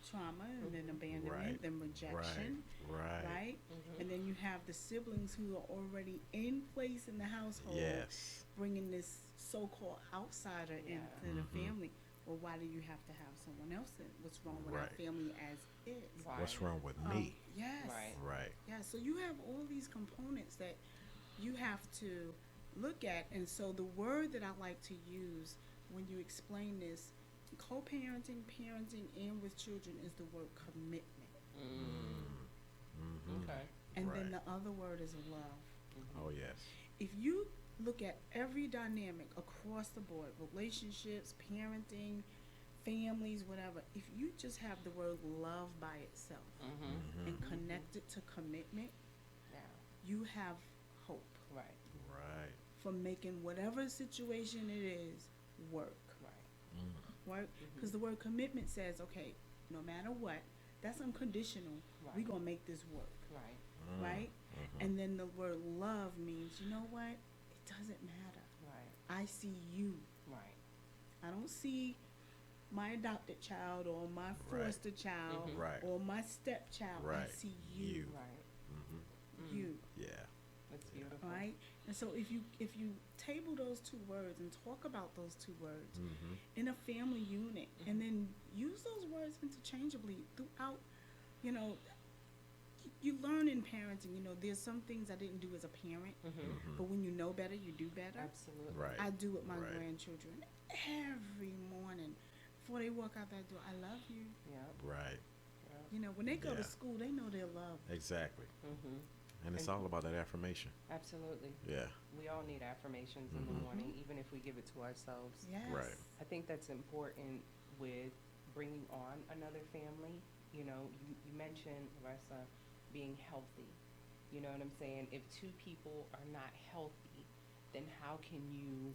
trauma and then abandonment, Right. then rejection. Right? And then you have the siblings who are already in place in the household, Yes. bringing this so-called outsider Yeah. into the family. Well, why do you have to have someone else in? What's wrong with our Right. family as is? Right. What's wrong with me? Yes. Right. Right. Yeah, so you have all these components that you have to look at. And so the word that I like to use when you explain this, co-parenting, parenting, and with children is the word commitment. Okay. And Right. then the other word is love. Oh, yes. If you look at every dynamic across the board, relationships, parenting, families, whatever, if you just have the word love by itself and connect it to commitment, Yeah. you have hope Right. Right. for making whatever situation it is work. Right. Work? Because the word commitment says, okay, no matter what, that's unconditional. We're Right. going to make this work. Right. Right? And then the word love means, you know what? It doesn't matter. Right. I see you. Right. I don't see my adopted child or my Right. foster child Right. or my stepchild. I Right. see you. Right. You. Yeah. That's beautiful. Right? And so if you table those two words and talk about those two words in a family unit and then use those words interchangeably throughout, you learn in parenting, there's some things I didn't do as a parent, but when you know better, you do better. Absolutely. Right. I do with my Right. grandchildren every morning before they walk out that door. I love you. Yeah. Right. When they go to Yeah. school, they know they're loved. Exactly. And it's all about that affirmation. Absolutely. Yeah. We all need affirmations in the morning, even if we give it to ourselves. Yes. Right. I think that's important with bringing on another family. You mentioned, Larissa, being healthy. You know what I'm saying? If two people are not healthy, then how can you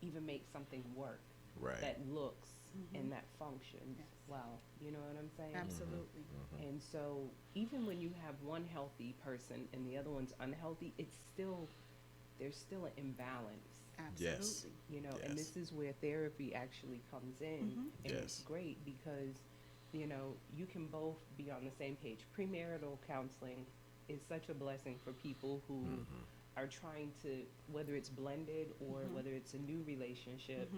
even make something work Right. that looks and that functions Yes. well? You know what I'm saying? Absolutely. And so even when you have one healthy person and the other one's unhealthy, there's still an imbalance. Absolutely. And Yes. this is where therapy actually comes in. And it's Yes. great because, you can both be on the same page. Premarital counseling is such a blessing for people who are trying to, whether it's blended or whether it's a new relationship,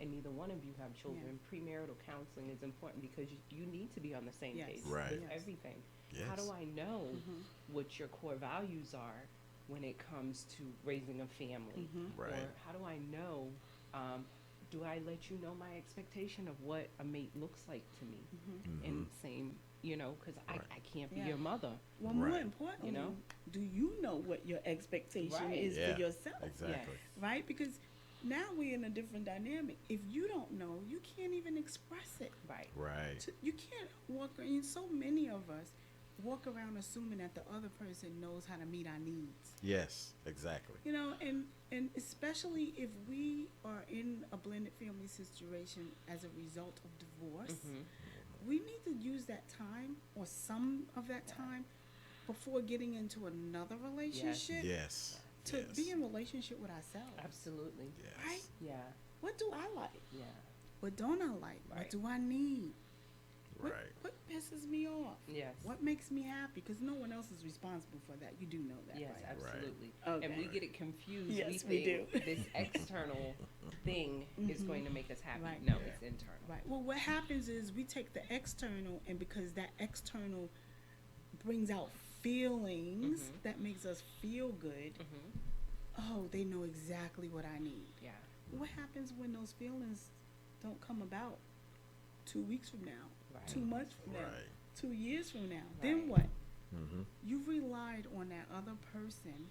and neither one of you have children, premarital counseling is important because you need to be on the same Yes. page Right. with Yes. everything. Yes. How do I know what your core values are when it comes to raising a family? Right. Or how do I know do I let you know my expectation of what a mate looks like to me? Mm-hmm. And same, you know, because Right. I can't be Yeah. your mother. Well, more Right. importantly, You know? do you know what your expectation Right. is Yeah, for yourself? exactly. Right? Because now we're in a different dynamic. If you don't know, you can't even express it. Right. Right. You can't walk. I mean, so many of us walk around assuming that the other person knows how to meet our needs. Yes, exactly. You know, and especially if we are in a blended family situation as a result of divorce, we need to use that time or some of that time before getting into another relationship Yes. to yes. be in relationship with ourselves. Absolutely. Yes. Right? Yeah. What do I like? Yeah. What don't I like? What Right. do I need? Right. What pisses me off? Yes. What makes me happy? Because no one else is responsible for that. You do know that, Yes, right? absolutely. Okay. And we get it confused. Yes, we we think do. this external thing is going to make us happy. Right. No, it's internal. Right. Well, what happens is we take the external, and because that external brings out feelings that makes us feel good, oh, they know exactly what I need. Yeah. What happens when those feelings don't come about 2 weeks from now, Right. 2 months from now, Right. 2 years from now? Right. Then what? Mm-hmm. You relied on that other person,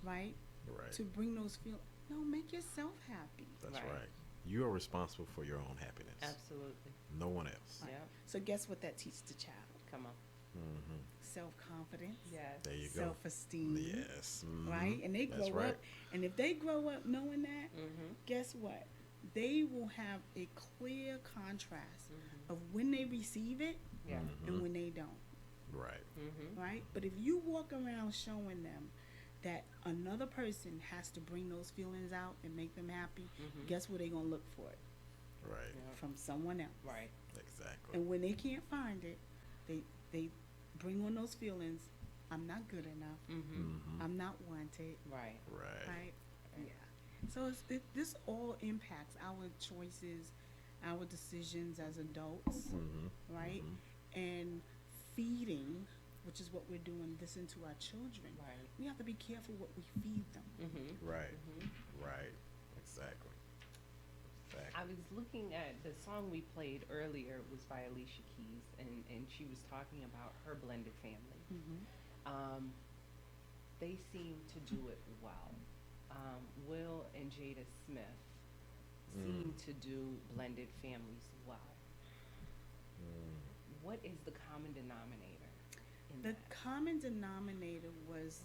right, Right. to bring those feelings. No, make yourself happy. That's Right. right. You are responsible for your own happiness. Absolutely. No one else. Right. Yeah. So guess what that teaches the child? Come on. Mm-hmm. Self-confidence. Yes. There you go. Self-esteem. Yes. Mhm. Right? And they That's grow right. up, and if they grow up knowing that, Mm-hmm. guess what? They will have a clear contrast of when they receive it Yeah. and when they don't, Right. Mm-hmm. right? But if you walk around showing them that another person has to bring those feelings out and make them happy, guess where they're going to look for it? Right. Yeah. From someone else. Right. Exactly. And when they can't find it, they bring on those feelings. I'm not good enough. Mm-hmm. Mm-hmm. I'm not wanted. Right. Right. Right? Yeah. So this all impacts our choices, our decisions as adults, Mm-hmm. right? And feeding, which is what we're doing this into our children. Right. We have to be careful what we feed them. Mm-hmm. Right. Right. Exactly. I was looking at the song we played earlier was by Alicia Keys, and she was talking about her blended family. They seem to do it well. Will and Jada Smith seem to do blended families well. What is the common denominator in The that? common denominator was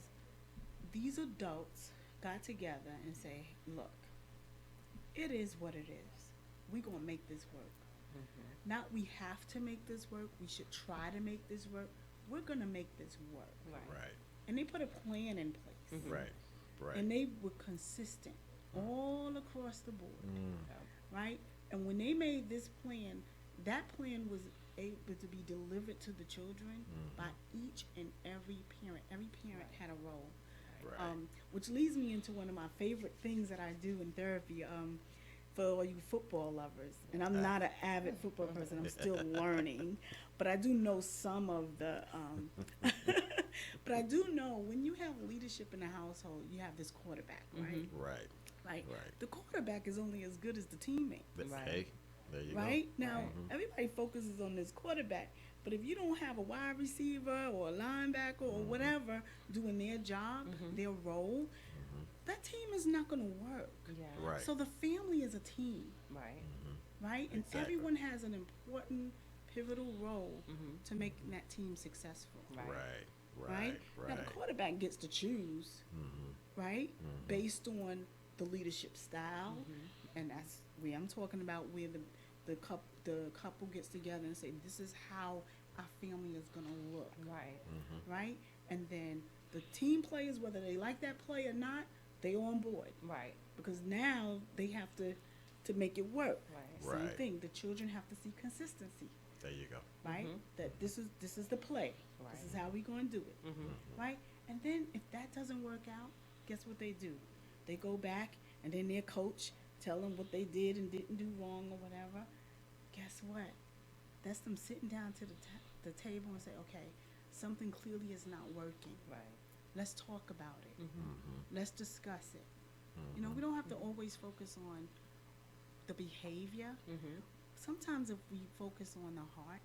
these adults got together and say, look, it is what it is. We're going to make this work. Not we have to make this work. We should try to make this work. We're going to make this work. Right. And they put a plan in place. Right. Right. And they were consistent all across the board. Mm. Right? And when they made this plan, that plan was able to be delivered to the children by each and every parent. Every parent had a role. Right. Which leads me into one of my favorite things that I do in therapy for all you football lovers. And I'm not an avid football person. I'm still learning. But I do know some of the... but I do know when you have leadership in the household, you have this quarterback, right? Right. Right? Right. The quarterback is only as good as the teammate. Right. Hey, there you Right? go. Now, everybody focuses on this quarterback, but if you don't have a wide receiver or a linebacker or whatever doing their job, their role, that team is not going to work. Yeah. Right. So the family is a team, Right. right? And Exactly. everyone has an important, pivotal role to making that team successful. Right. Right. Right? Right. Now, the quarterback gets to choose, right? Based on the leadership style, and that's where I'm talking about where the couple gets together and say, this is how our family is going to look, Right. right? And then the team players, whether they like that play or not, they on board Right. because now they have to make it work. Right. Same Right. thing. The children have to see consistency, There you go. right? That this is the play. Right. This is how we going to do it, right? And then if that doesn't work out, guess what they do? They go back and then their coach tell them what they did and didn't do wrong or whatever. Guess what? That's them sitting down to the table and say, okay, something clearly is not working. Right. Let's talk about it. Let's discuss it. You know, we don't have to always focus on the behavior. Mhm. Sometimes if we focus on the heart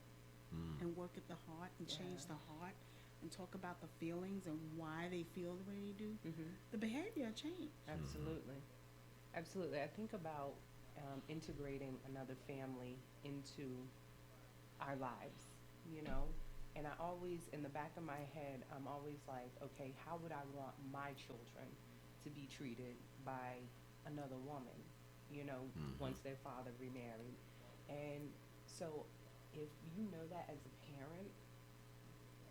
Mm. and work at the heart and change Yeah. the heart and talk about the feelings and why they feel the way they do, Mhm. the behavior change. Absolutely. Absolutely. I think about integrating another family into our lives, you know? And I always, in the back of my head, I'm always like, okay, how would I want my children to be treated by another woman, you know, once their father remarried? And so if you know that as a parent,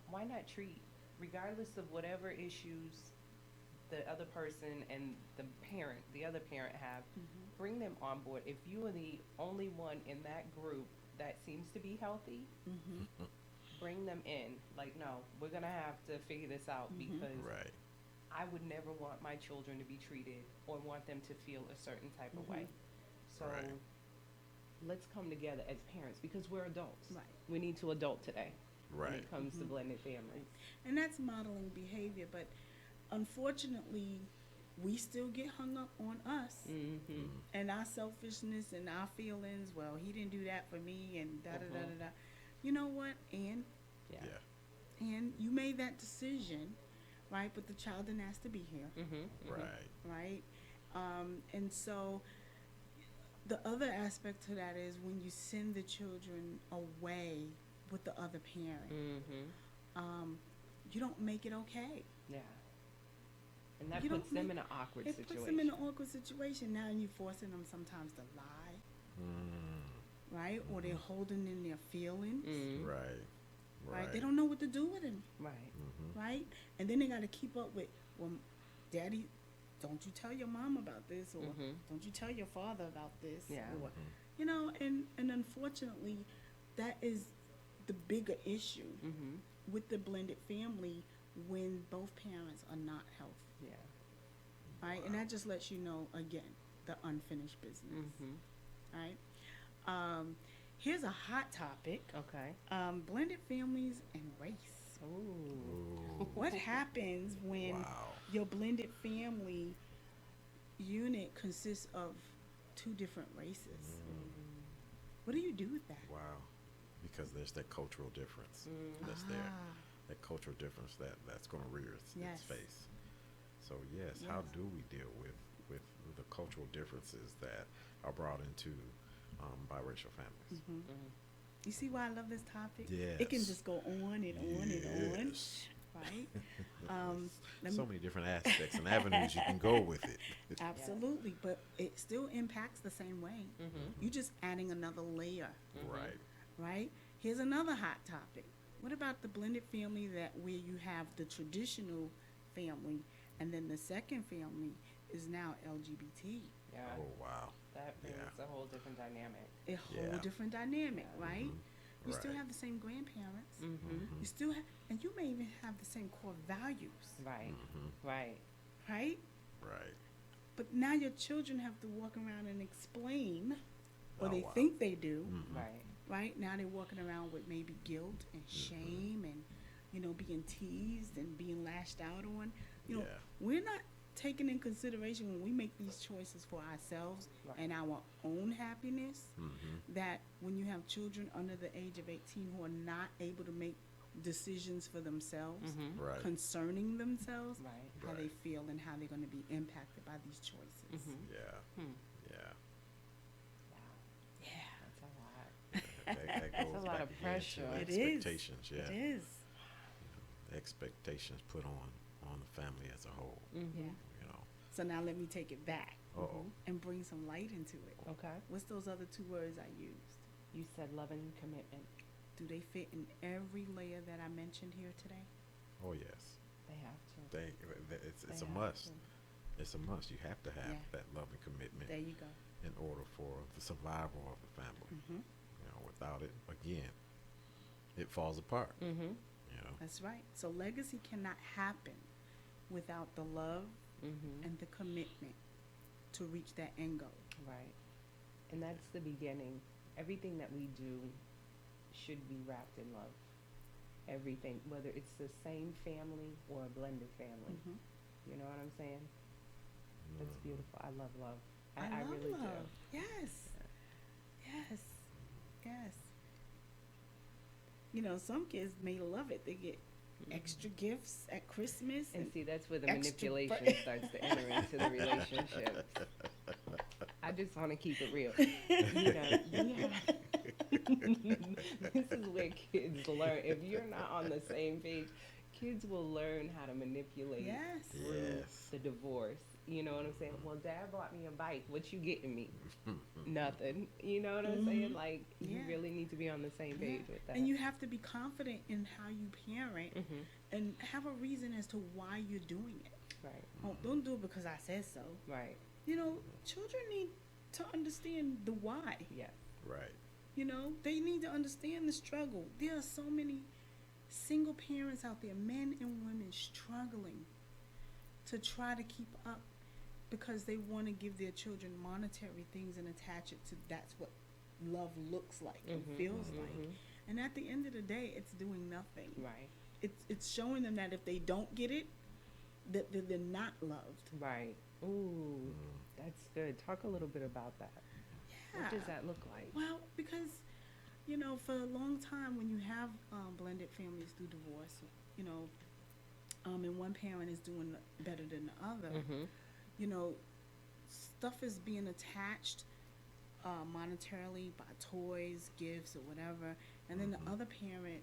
why not treat, regardless of whatever issues the other person and the other parent have, bring them on board. If you are the only one in that group that seems to be healthy, bring them in. Like, no, we're gonna have to figure this out because Right. I would never want my children to be treated or want them to feel a certain type of way. So Right. let's come together as parents because we're adults. Right. We need to adult today when Right. it comes to blended families. And that's modeling behavior, but unfortunately, we still get hung up on us Mm-hmm. and our selfishness and our feelings. Well, he didn't do that for me, and da da da Mhm. da da. You know what? Yeah. Yeah. And you made that decision, right? But the child didn't ask to be here, Mm-hmm. Right. right? And so the other aspect to that is when you send the children away with the other parent, Mm-hmm. you don't make it okay. Yeah. And that You don't puts them make- in an awkward It situation. puts them in an awkward situation. Now you're forcing them sometimes to lie, Mm. right? Or they're holding in their feelings, Mm. Right. right? Right. They don't know what to do with them, Right. right? And then they got to keep up with, well, Daddy, don't you tell your mom about this, or don't you tell your father about this, Yeah. or you know. And unfortunately, that is the bigger issue Mm-hmm. with the blended family when both parents are not healthy, Yeah. right? And that just lets you know again the unfinished business, Mm-hmm. right? Here's a hot topic: Okay. blended families and race. Ooh. Ooh. What happens when Wow. your blended family unit consists of two different races? What do you do with that? Wow. Because there's that cultural difference that's there. Ah, That cultural difference that's going to rear its Yes. face. So yes, how Yes. do we deal with the cultural differences that are brought into biracial families? you see why I love this topic? It can Yes. just go on and on and on, Yes. right? So many different aspects and avenues you can go with it. Absolutely, but it still impacts the same way. You're just adding another layer, Right. right? Here's another hot topic. What about the blended family that where you have the traditional family and then the second family is now LGBT? Yeah. Oh wow. That brings Yeah. a whole different dynamic. A whole Yeah. different dynamic, right? You still Right. have the same grandparents. Mm-hmm. You still have, and you may even have the same core values, Right. Right. right? Right. But now your children have to walk around and explain, or Oh, they wow. think they do, Right. right? Now they're walking around with maybe guilt and shame and, you know, being teased and being lashed out on. You know, Yeah. we're not taking in consideration when we make these choices for ourselves Right. and our own happiness, Mm-hmm. that when you have children under the age of 18 who are not able to make decisions for themselves Mm-hmm. Right. concerning themselves, Right. how they Right. feel and how they're going to be impacted by these choices. Mm-hmm. Yeah. Hmm. Yeah. Wow. Yeah, That's a lot. That That's goes a lot back of again to pressure. It is. expectations. Yeah. it is. Expectations put on the family as a whole. Mm-hmm. Yeah. You know. So now let me take it back Uh-oh. and bring some light into it. Okay. What's those other two words I used? You said love and commitment. Do they fit in every layer that I mentioned here today? Oh yes. They have to. It's They a have must. to. It's a must. You have to have Yeah. that love and commitment There you go. in order for the survival of the family. Mm-hmm. You know, without it, again, it falls apart. Mm-hmm. You know. That's right. So legacy cannot happen without the love Mm-hmm. and the commitment to reach that end goal. Right. And that's the beginning. Everything that we do should be wrapped in love. Everything, whether it's the same family or a blended family. Mm-hmm. You know what I'm saying? That's beautiful. I love love. I love really love. Yes. Yes. Yes. You know, some kids may love it. They get extra gifts at Christmas. And see, that's where the extra manipulation starts to enter into the relationship. I just want to keep it real. You know, this is where kids learn. If you're not on the same page, kids will learn how to manipulate Yes. through Yes. the divorce. You know what I'm saying? Well, Dad bought me a bike. What you getting me? Nothing. You know what I'm saying? Like, you Yeah. really need to be on the same Yeah. page with that. And you have to be confident in how you parent Mhm. and have a reason as to why you're doing it. Right. Oh, don't do it because I said so. Right. You know, children need to understand the why. Yes. Right. You know, they need to understand the struggle. There are so many single parents out there, men and women, struggling to try to keep up because they want to give their children monetary things and attach it to that's what love looks like and feels like. And at the end of the day, it's doing nothing. Right. It's showing them that if they don't get it, that they're not loved. Right. Ooh, that's good. Talk a little bit about that. What does that look like? Well, because, you know, for a long time when you have blended families through divorce, you know, and one parent is doing better than the other, you know, stuff is being attached monetarily by toys, gifts, or whatever, and then the other parent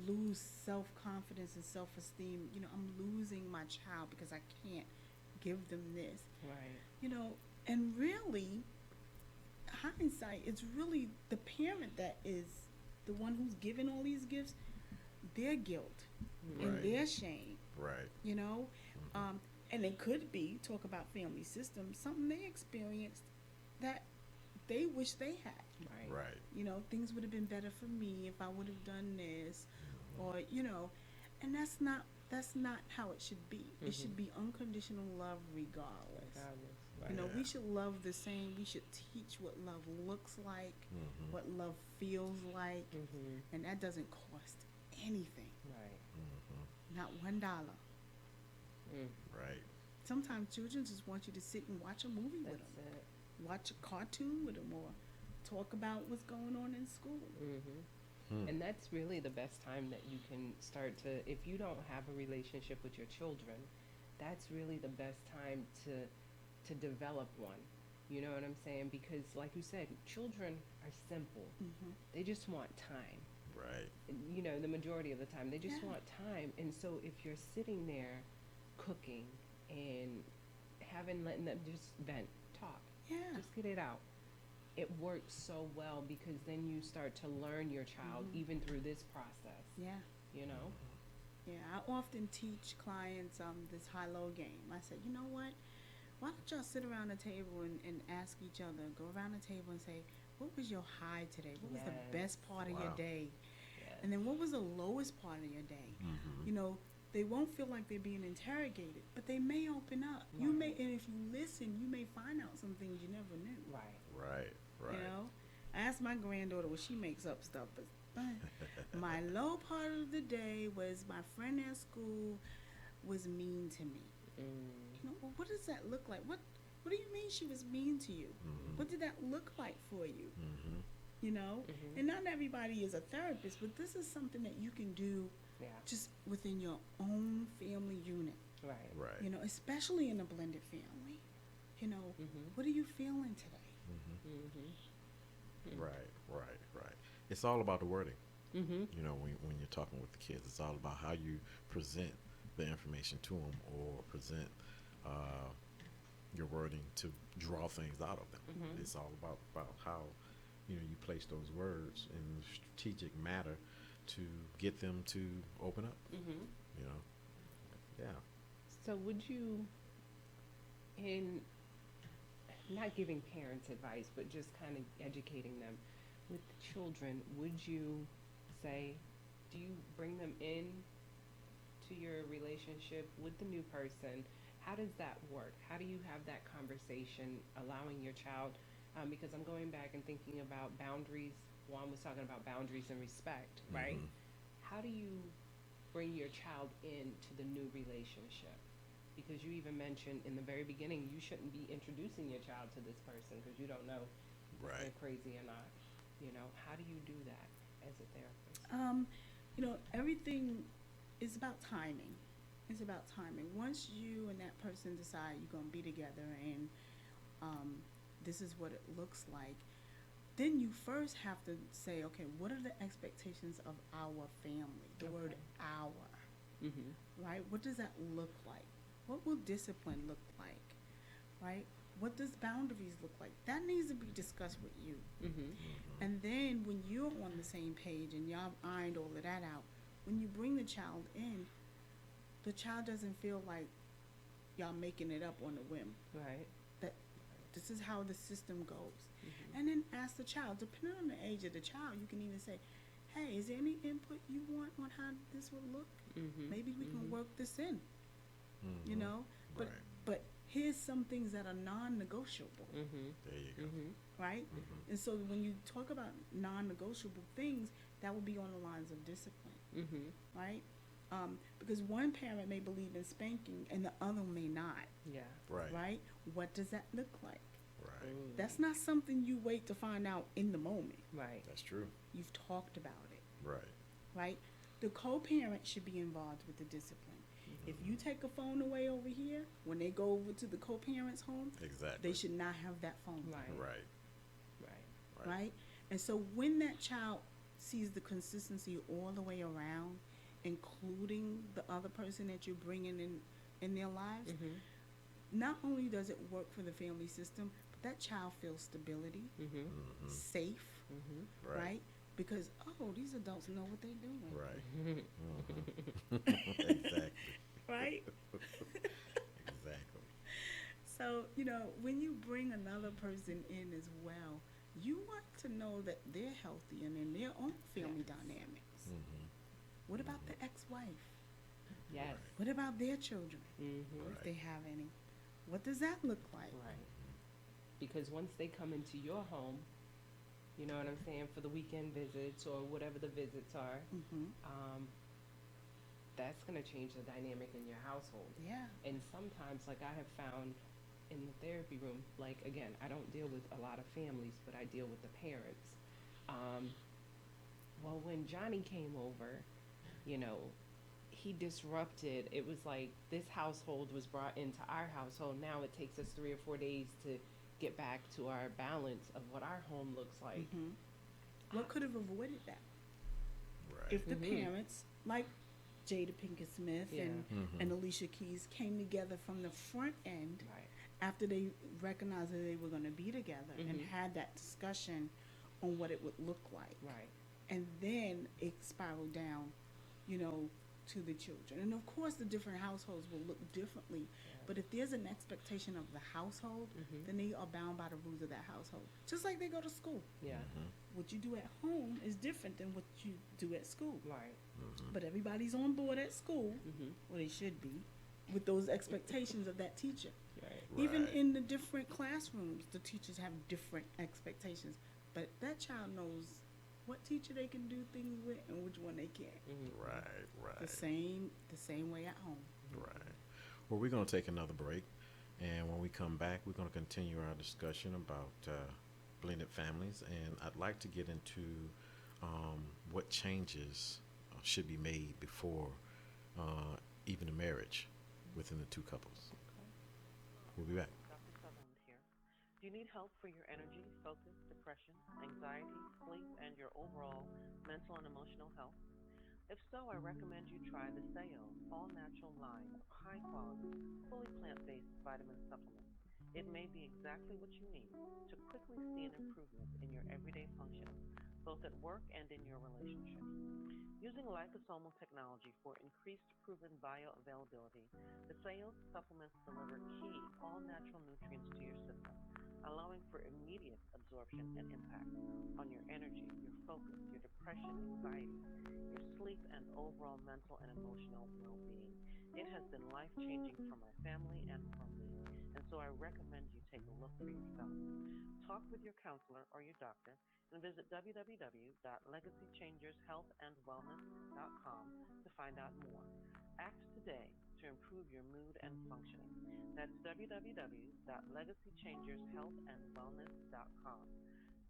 lose self-confidence and self-esteem. You know, I'm losing my child because I can't give them this. Right. You know, and really, hindsight, it's really the parent that is the one who's giving all these gifts, their guilt and Right. their shame, Right. you know? And it could be, talk about family systems, something they experienced that they wish they had. Right. Right. You know, things would have been better for me if I would have done this, or, you know, and that's not how it should be. It should be unconditional love regardless. Regardless. You know, Yeah. we should love the same. We should teach what love looks like, what love feels like, and that doesn't cost anything. Right. Not $1. Right. Sometimes children just want you to sit and watch a movie with That's them, it. watch a cartoon with them, or talk about what's going on in school. And that's really the best time that you can start to, if you don't have a relationship with your children, that's really the best time to develop one. You know what I'm saying? Because like you said, children are simple. They just want time. Right. You know, the majority of the time, they just Yeah. want time. And so if you're sitting there cooking and letting them just vent, talk, Yeah. just get it out. It works so well because then you start to learn your child even through this process, Yeah. you know? Yeah, I often teach clients this high-low game. I said, you know what? Why don't y'all sit around the table and ask each other, go around the table and say, what was your high today? What was the Yes. best part of your Wow. day? Yes. And then what was the lowest part of your day? You know, they won't feel like they're being interrogated, but they may open up. You may, Right. and if you listen, you may find out some things you never knew. Right. Right. Right. You know, I asked my granddaughter, well, she makes up stuff, but my low part of the day was my friend at school was mean to me. You know, well, what does that look like? What do you mean she was mean to you? What did that look like for you? You know, and not everybody is a therapist, but this is something that you can do Yeah. just within your own family unit. Right. Right. You know, especially in a blended family. You know, what are you feeling today? Right. Right. Right. It's all about the wording. Mm-hmm. You know, when you're talking with the kids, it's all about how you present the information to them or present your wording to draw things out of them. It's all about how you place those words in strategic manner to get them to open up. You know, yeah. So would you, in not giving parents advice, but just kind of educating them with the children, would you say, do you bring them in to your relationship with the new person? How does that work? How do you have that conversation, allowing your child, because I'm going back and thinking about boundaries. Juan was talking about boundaries and respect, right? How do you bring your child into the new relationship? Because you even mentioned in the very beginning, you shouldn't be introducing your child to this person because you don't know if Right. they're crazy or not. How do you do that as a therapist? Um, everything is about timing. It's about timing. Once you and that person decide you're gonna be together and um, this is what it looks like, then you first have to say, okay, what are the expectations of our family? The word Okay. our, Mhm. right? What does that look like? What will discipline look like, right? What does boundaries look like? That needs to be discussed with you. Mhm. And then when you're on the same page and y'all ironed all of that out, when you bring the child in, the child doesn't feel like y'all making it up on a whim. Right. That this is how the system goes. Mhm. And then ask the child, depending on the age of the child, you can even say, hey, is there any input you want on how this would look? Mhm. Maybe we can Mhm. work this in, you Mm-hmm. know? But Right. but here's some things that are non-negotiable, Mhm. There you go. Mhm. right? Mm-hmm. And so when you talk about non-negotiable things, that would be on the lines of discipline, Mhm. right? Because one parent may believe in spanking and the other may not, Yeah. Right. right? What does that look like? Right. Mm. That's not something you wait to find out in the moment. Right. That's true. You've talked about it, Right. right? The co-parent should be involved with the discipline. If you take a phone away over here, when they go over to the co-parent's home, Exactly. they should not have that phone, Right. Right. Right. right? And so when that child sees the consistency all the way around, including the other person that you're bringing in their lives, Mhm. not only does it work for the family system, but that child feels stability, Mhm. Mm-hmm. safe, Mhm. Right. right? Because oh, these adults know what they're doing, Right. Mhm. Mm-hmm. Exactly. right? Exactly. So when you bring another person in as well, you want to know that they're healthy and in their own family Yes. dynamics. Mm-hmm. What about the ex-wife? Yes. What about their children, Mhm. if they have any? What does that look like? Right. Because once they come into your home, you know what I'm saying, for the weekend visits or whatever the visits are, Mm-hmm. um, that's gonna change the dynamic in your household. Yeah. And sometimes, like I have found in the therapy room, like again, I don't deal with a lot of families, but I deal with the parents. Um, well, when Johnny came over, you know, he disrupted. It was like this household was brought into our household. Now it takes us 3 or 4 days to get back to our balance of what our home looks like. Mm-hmm. What could have avoided that Right. if the Mhm. parents, like Jada Pinkett Smith Yeah. Mm-hmm. and Alicia Keys, came together from the front end Right. after they recognized that they were going to be together and Mhm. had that discussion on what it would look like. Right. And then it spiraled down, you know, to the children. And of course, the different households will look differently. Yeah. But if there's an expectation of the household, Mhm. then they are bound by the rules of that household. Just like they go to school. Yeah. Mm-hmm. What you do at home is different than what you do at school. Right. Mm-hmm. But everybody's on board at school, Mhm. or they should be, with those expectations of that teacher. Right. Even Right. in the different classrooms, the teachers have different expectations. But that child knows what teacher they can do things with and which one they can't. Mhm. Right. Right. The same way at home. Right. Well, we're going to take another break. And when we come back, we're going to continue our discussion about blended families. And I'd like to get into what changes should be made before even a marriage within the two couples. Okay. We'll be back. Dr. Sutherland here. Do you need help for your energy, focus, depression, anxiety, sleep, and your overall mental and emotional health? If so, I recommend you try the Sayo all natural line of high quality, fully plant based vitamin supplements. It may be exactly what you need to quickly see an improvement in your everyday functioning, both at work and in your relationships. Using liposomal technology for increased proven bioavailability, the Sayo supplements deliver key all natural nutrients to your system, allowing for immediate absorption and impact on your energy, your focus, your depression, anxiety, your sleep, and overall mental and emotional well being. It has been life changing for my family and for me, and so I recommend you take a look for yourself. Talk with your counselor or your doctor and visit www.legacychangershealthandwellness.com to find out more. Act today to improve your mood and functioning. That's www.legacychangershealthandwellness.com.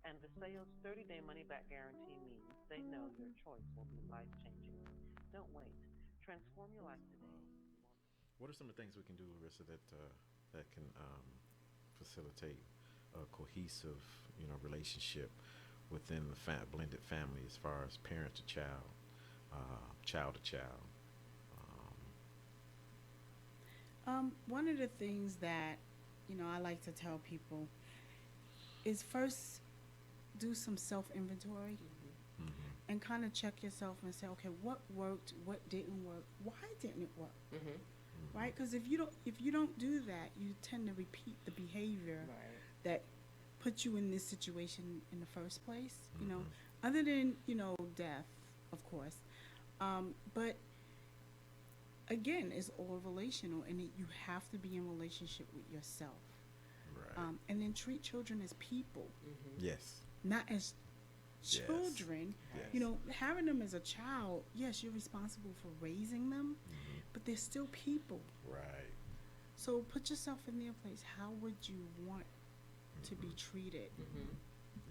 And Viseo's 30-day money-back guarantee means they know your choice will be life-changing. Don't wait. Transform your life today. What are some of the things we can do, Larissa, that can facilitate a cohesive, relationship within the blended family, as far as parent to child, child to child? One of the things that, I like to tell people is first do some self inventory Mm-hmm. and kind of check yourself and say, okay, what worked, what didn't work, why didn't it work, Mm-hmm. right? Because if you don't do that, you tend to repeat the behavior Right. that put you in this situation in the first place. Mhm. Other than death, of course, but again, it's all relational, and you have to be in relationship with yourself, Right. and then treat children as people, Mm-hmm. Yes. not as Yes. children. Yes. Having them as a child, yes, you're responsible for raising them, Mhm. but they're still people. Right. So put yourself in their place. How would you want to be Mhm. treated? Mm-hmm.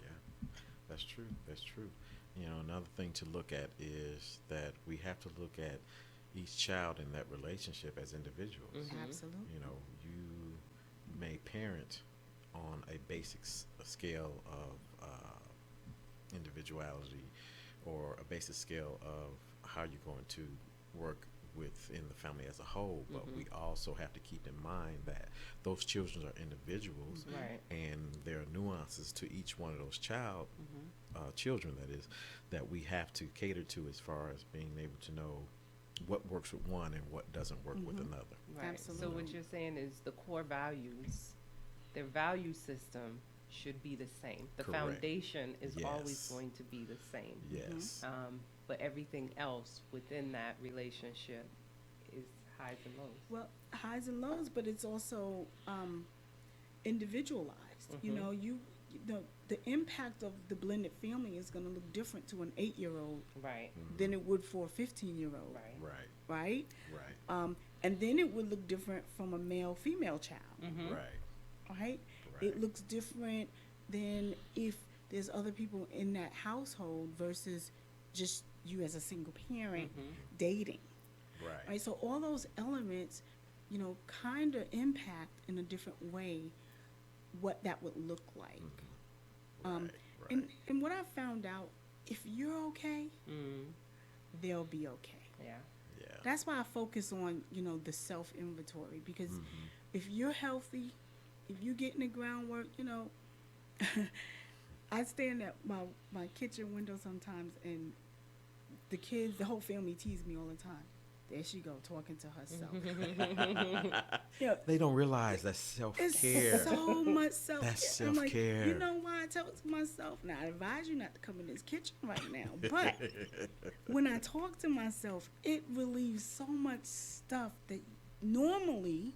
Yeah, that's true. That's true. Another thing to look at is that we have to look at each child in that relationship as individuals. Mhm. Absolutely. You may parent on a basic scale of individuality, or a basic scale of how you're going to work within the family as a whole. But Mhm. we also have to keep in mind that those children are individuals, Right. and there are nuances to each one of those Mm-hmm. children, that is, that we have to cater to, as far as being able to know what works with one and what doesn't work with Mhm. another. Right. So Absolutely. what you're saying is the core values, their value system should be the same. The Correct. foundation is always Yes. going to be the same. Yes. But everything else within that relationship is highs and lows. Well, highs and lows, but it's also individualized. Mhm. The impact of the blended family is going to look different to an 8-year-old Right. than it would for a 15-year-old, Right. Right. right? Right. And then it would look different from a male female child, Mm-hmm. Right. right? Right. It looks different than if there's other people in that household versus just you as a single parent Mm-hmm. dating, Right. right? So all those elements, kind of impact in a different way what that would look like. Mhm. Um, Right. Right. And what I found out, if you're okay, Mm. they'll be okay. Yeah. Yeah. That's why I focus on, the self inventory, because Mhm. if you're healthy, if you get in the groundwork, I stand at my kitchen window sometimes, and the kids, the whole family tease me all the time. There she go, talking to herself. Yeah, They don't realize that's it's self-care. so much self-care. That's I'm like, self-care. you know why I tell it to myself? Now, I advise you not to come in this kitchen right now. But when I talk to myself, it relieves so much stuff that normally,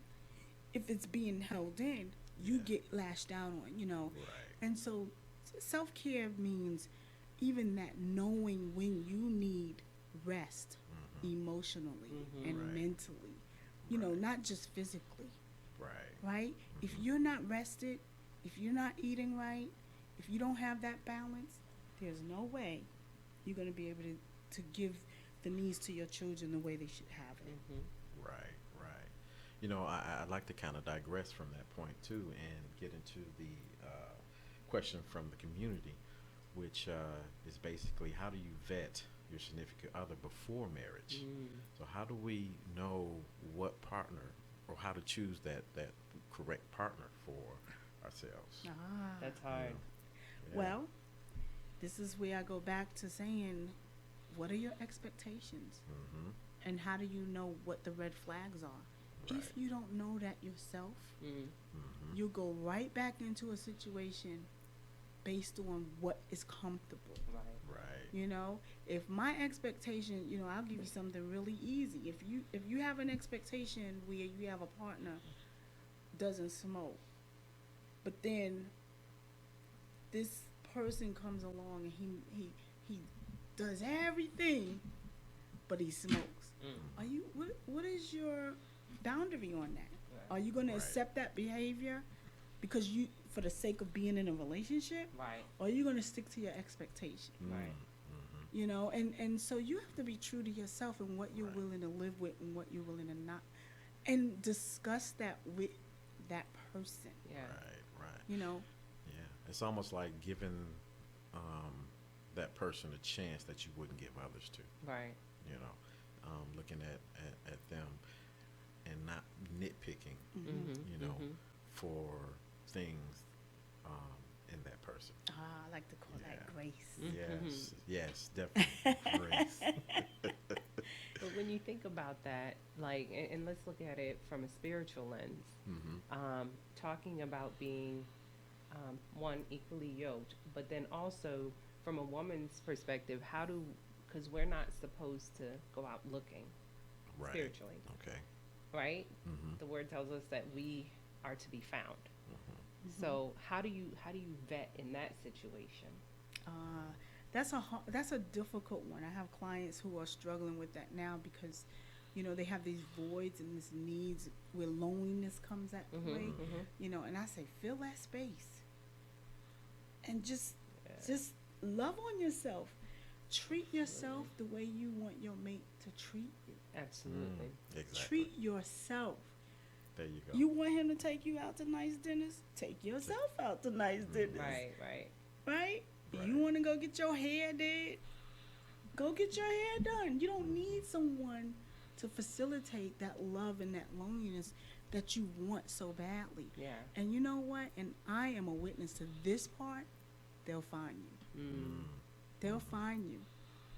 if it's being held in, you Yeah. get lashed out on. Right. And so self-care means even that knowing when you need rest Mhm. emotionally Mhm. and Right. mentally, Right. not just physically, Right. right? If Mhm. you're not rested, if you're not eating right, if you don't have that balance, there's no way you're going to be able to give the needs to your children the way they should have it. Mm-hmm. Right, right. I'd like to kind of digress from that point too, and get into the question from the community, which is basically, how do you vet your significant other before marriage? Mm. So how do we know what partner, or how to choose that correct partner for ourselves? Ah. That's hard. Yeah. Well, this is where I go back to saying, what are your expectations? Mm-hmm. And how do you know what the red flags are? Right. If you don't know that yourself, Mm. Mm-hmm. you'll go right back into a situation based on what is comfortable. Right. Right. If my expectation, I'll give you something really easy. If you have an expectation where you have a partner doesn't smoke, but then this person comes along and he does everything, but he smokes. Mm. Are you what is your boundary on that? Right. Are you going to Right. accept that behavior? Because for the sake of being in a relationship, Right. or are you going to stick to your expectation? Right. You know, and so you have to be true to yourself and what you're Right. willing to live with and what you're willing to not, and discuss that with that person. Yeah. Right. You know, Yeah. It's almost like giving that person a chance that you wouldn't give others to. Right. You know, looking at them and not nitpicking. Mm-hmm. You know, for things in that person. I like to call that Yeah. grace. Yes, definitely. Grace. But when you think about that, like, and let's look at it from a spiritual lens, talking about being one, equally yoked, but then also from a woman's perspective, because we're not supposed to go out looking Right. spiritually, Okay. right? Mm-hmm. The word tells us that we are to be found. Mm-hmm. So how do you vet in that situation? That's a difficult one. I have clients who are struggling with that now because, you know, they have these voids and these needs where loneliness comes at play. You know, and I say fill that space, and just love on yourself. Treat yourself the way you want your mate to treat you. Absolutely. Exactly. Treat yourself. There you go. You want him to take you out to nice dinners? Take yourself out to nice dinners. Right. Right. Right? Right. You want to go get your hair did? Go get your hair done. You don't need someone to facilitate that love and that loneliness that you want so badly. Yeah. And you know what? And I am a witness to this part. They'll find you. They'll find you.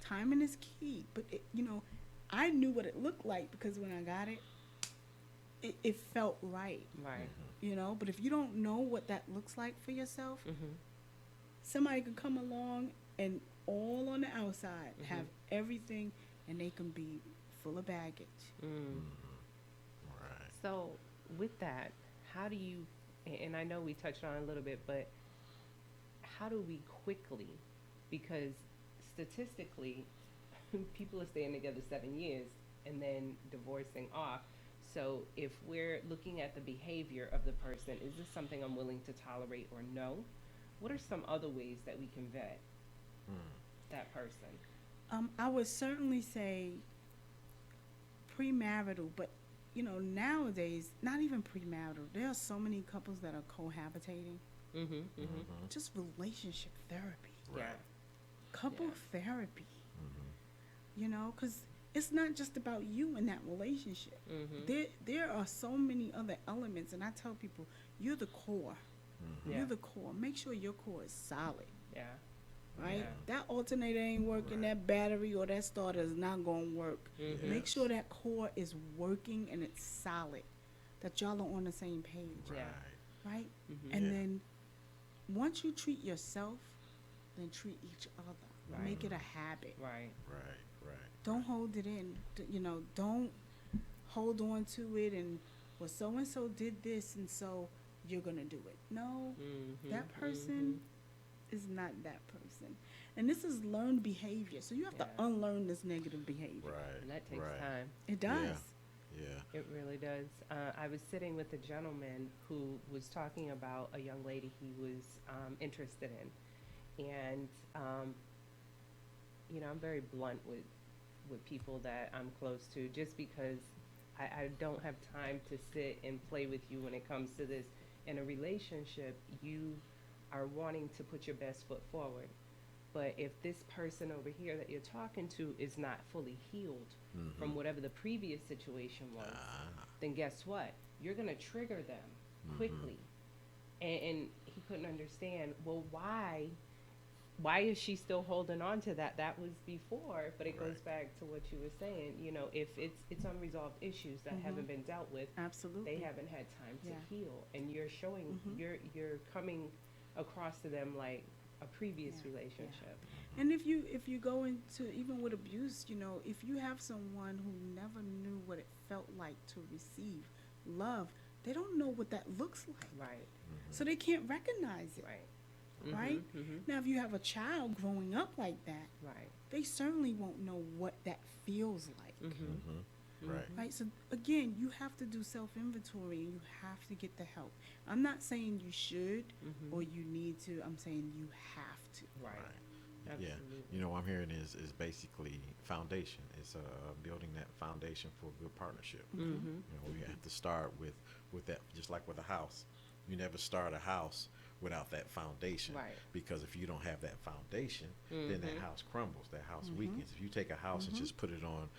Timing is key. But, you know, I knew what it looked like because when I got it, it felt right. Right. You know? But if you don't know what that looks like for yourself, Mm-hmm. somebody could come along and all on the outside have everything, and they can be full of baggage. Right. So with that, how do you, and I know we touched on it a little bit, but how do we quickly, because statistically, people are staying together 7 years and then divorcing off. So if we're looking at the behavior of the person, is this something I'm willing to tolerate or no? What are some other ways that we can vet that person? I would certainly say premarital, but you know, nowadays, not even premarital. There are so many couples that are cohabitating. Just relationship therapy, Yeah. couple Yeah. therapy. You know, because it's not just about you in that relationship. There are so many other elements, and I tell people, you're the core. Yeah. You're the core. Make sure your core is solid. Yeah. Right? Yeah. That alternator ain't working, that battery or that starter is not going to work. Make sure that core is working and it's solid, that y'all are on the same page. Yeah. Right? Mhm. And Yeah. then once you treat yourself, then treat each other. Right. Make it a habit. Right. Right. Don't hold it in. You know, don't hold on to it and, well, so-and-so did this and so you're going to do it. No, that person is not that person. And this is learned behavior. So you have to Yeah. unlearn this negative behavior. Right. And that takes right. time. It does. Yeah. It really does. I was sitting with a gentleman who was talking about a young lady he was interested in. And, you know, I'm very blunt with people that I'm close to just because I don't have time to sit and play with you when it comes to this. In a relationship, you are wanting to put your best foot forward. But if this person over here that you're talking to is not fully healed from whatever the previous situation was, then guess what? You're going to trigger them quickly. And he couldn't understand, well, why is she still holding on to that? That was before, but it goes back to what you were saying. You know, if it's unresolved issues that haven't been dealt with, Absolutely. they haven't had time to Yeah. heal, and you're showing you're coming across to them like a previous Yeah. relationship. And if you go into, even with abuse, you know, if you have someone who never knew what it felt like to receive love, they don't know what that looks like. Right. So they can't recognize it. Right. Right? Now, if you have a child growing up like that, Right. they certainly won't know what that feels like. Right. Right. So again, you have to do self inventory and you have to get the help. I'm not saying you should or you need to. I'm saying you have to. Right. Right. Yeah. Absolutely. You know, what I'm hearing is basically foundation. It's building that foundation for a good partnership. Mm-hmm. You know, we have to start with that, just like with a house. You never start a house without that foundation. Right. Because if you don't have that foundation, then that house crumbles. That house weakens. If you take a house and just put it on,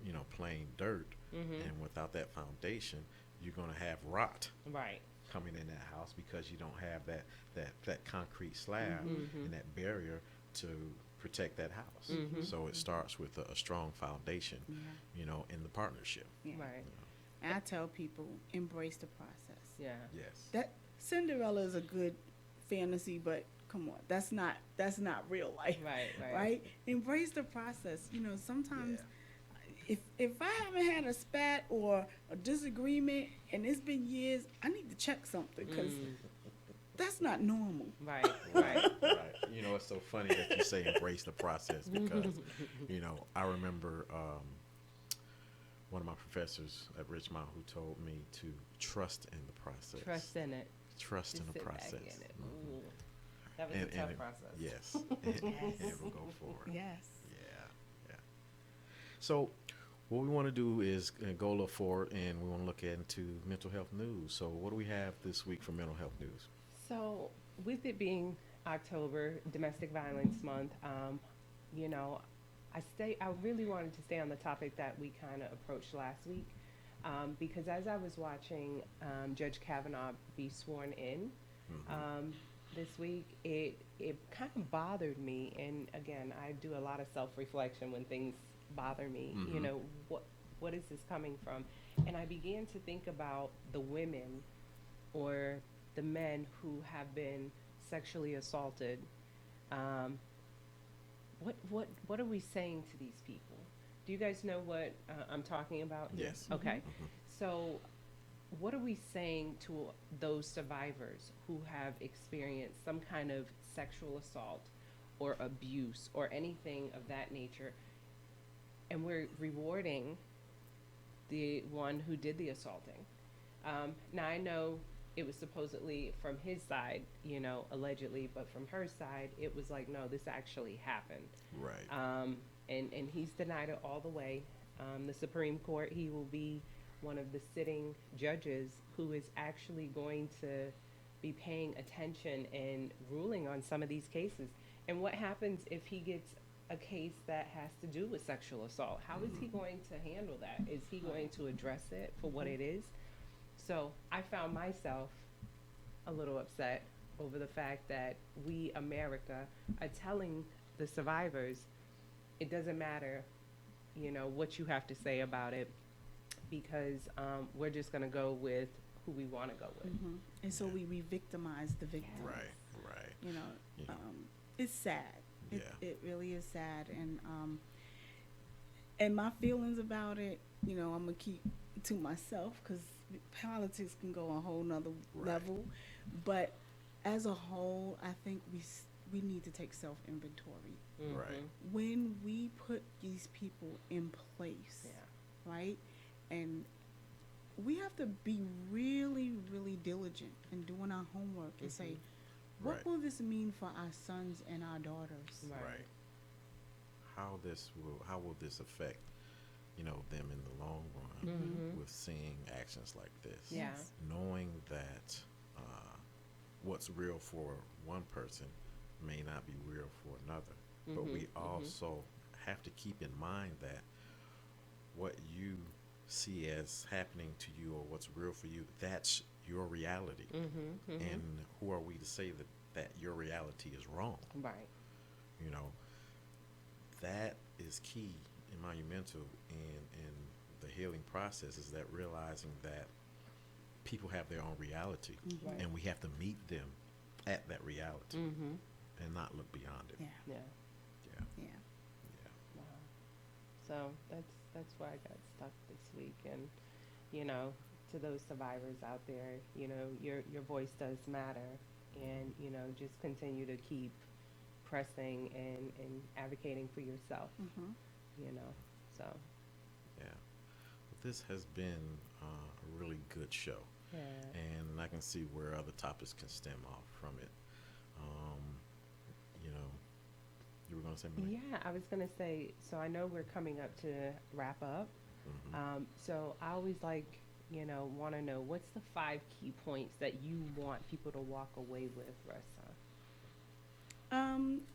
you know, plain dirt, and without that foundation, you're gonna have rot Right. coming in that house because you don't have that concrete slab and that barrier to protect that house. So it starts with a strong foundation, you know, in the partnership. Yeah. Right. And I tell people, embrace the process. Yeah. Yes. That Cinderella is a good fantasy, but come on, that's not real life. Right. Right. Right? Embrace the process. You know, sometimes if I haven't had a spat or a disagreement and it's been years, I need to check something because that's not normal. Right. Right. Right. You know, it's so funny that you say embrace the process because, you know, I remember one of my professors at Richmond who told me to trust in the process. Trust in it. Trust in Just the sit back process. in it. Mhm. Ooh. That was a tough process. Yes. And it will go forward. Yes. Yeah. So, what we want to do is go a little forward, and we want to look into mental health news. So, what do we have this week for mental health news? So, with it being October, Domestic Violence Month, you know, I really wanted to stay on the topic that we kind of approached last week, because as I was watching Judge Kavanaugh be sworn in this week, it kind of bothered me. And again, I do a lot of self-reflection when things bother me. You know, what is this coming from? And I began to think about the women or the men who have been sexually assaulted. What are we saying to these people? Do you guys know what I'm talking about here? Yes. Okay. So what are we saying to those survivors who have experienced some kind of sexual assault or abuse or anything of that nature, and we're rewarding the one who did the assaulting? Now, I know it was supposedly from his side, you know, allegedly, but from her side, it was like, no, this actually happened. Right. And he's denied it all the way. The Supreme Court, he will be one of the sitting judges who is actually going to be paying attention and ruling on some of these cases. And what happens if he gets a case that has to do with sexual assault? How is he going to handle that? Is he going to address it for what it is? So I found myself a little upset over the fact that we, America, are telling the survivors, it doesn't matter, you know, what you have to say about it, because we're just going to go with who we want to go with. And so we re-victimize the victim. Right. You know, Yeah. it's sad. Yeah. It really is sad. And my feelings about it, you know, I'm going to keep to myself because politics can go a whole nother level. But as a whole, I think we need to take self-inventory. Right. When we put these people in place, right? And we have to be really, really diligent in doing our homework and say, what will this mean for our sons and our daughters? Right. How will this affect, you know, them in the long run with seeing actions like this? Yeah. Knowing that what's real for one person may not be real for another. But we also have to keep in mind that what you see as happening to you or what's real for you, that's your reality. And who are we to say that your reality is wrong? Right. You know, that is key in monumental in the healing process, is that realizing that people have their own reality and we have to meet them at that reality and not look beyond it. Yeah. Wow. So that's where I got stuck this week. And, you know, to those survivors out there, you know, your voice does matter, and, you know, just continue to keep pressing and advocating for yourself, you know, so. Yeah. Well, this has been a really good show, Yeah. and I can see where other topics can stem off from it. Um, you know, you were going to say, Monique? Yeah, I was gonna say, so I know we're coming up to wrap up. So I always like, want to know what's the 5 key points that you want people to walk away with, Ressa?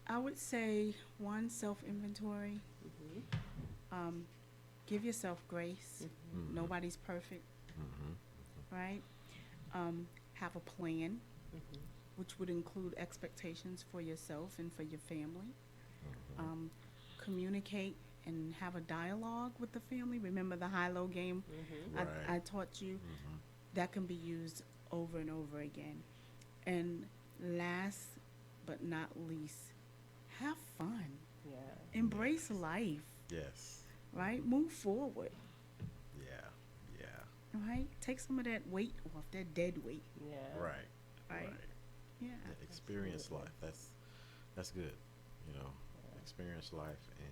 I would say one, self inventory. Give yourself grace. Mhm. Nobody's perfect, right? Have a plan, which would include expectations for yourself and for your family. Communicate and have a dialogue with the family. Remember the high-low game Right. I taught you? That can be used over and over again. And last but not least, have fun. Yeah. Embrace life, Yes. right? Move forward, Yeah. Yeah. right? Take some of that weight off, that dead weight, Yeah. Right. right? Right. Yeah. Yeah, experience Absolutely. life. That's good. You know, experience life and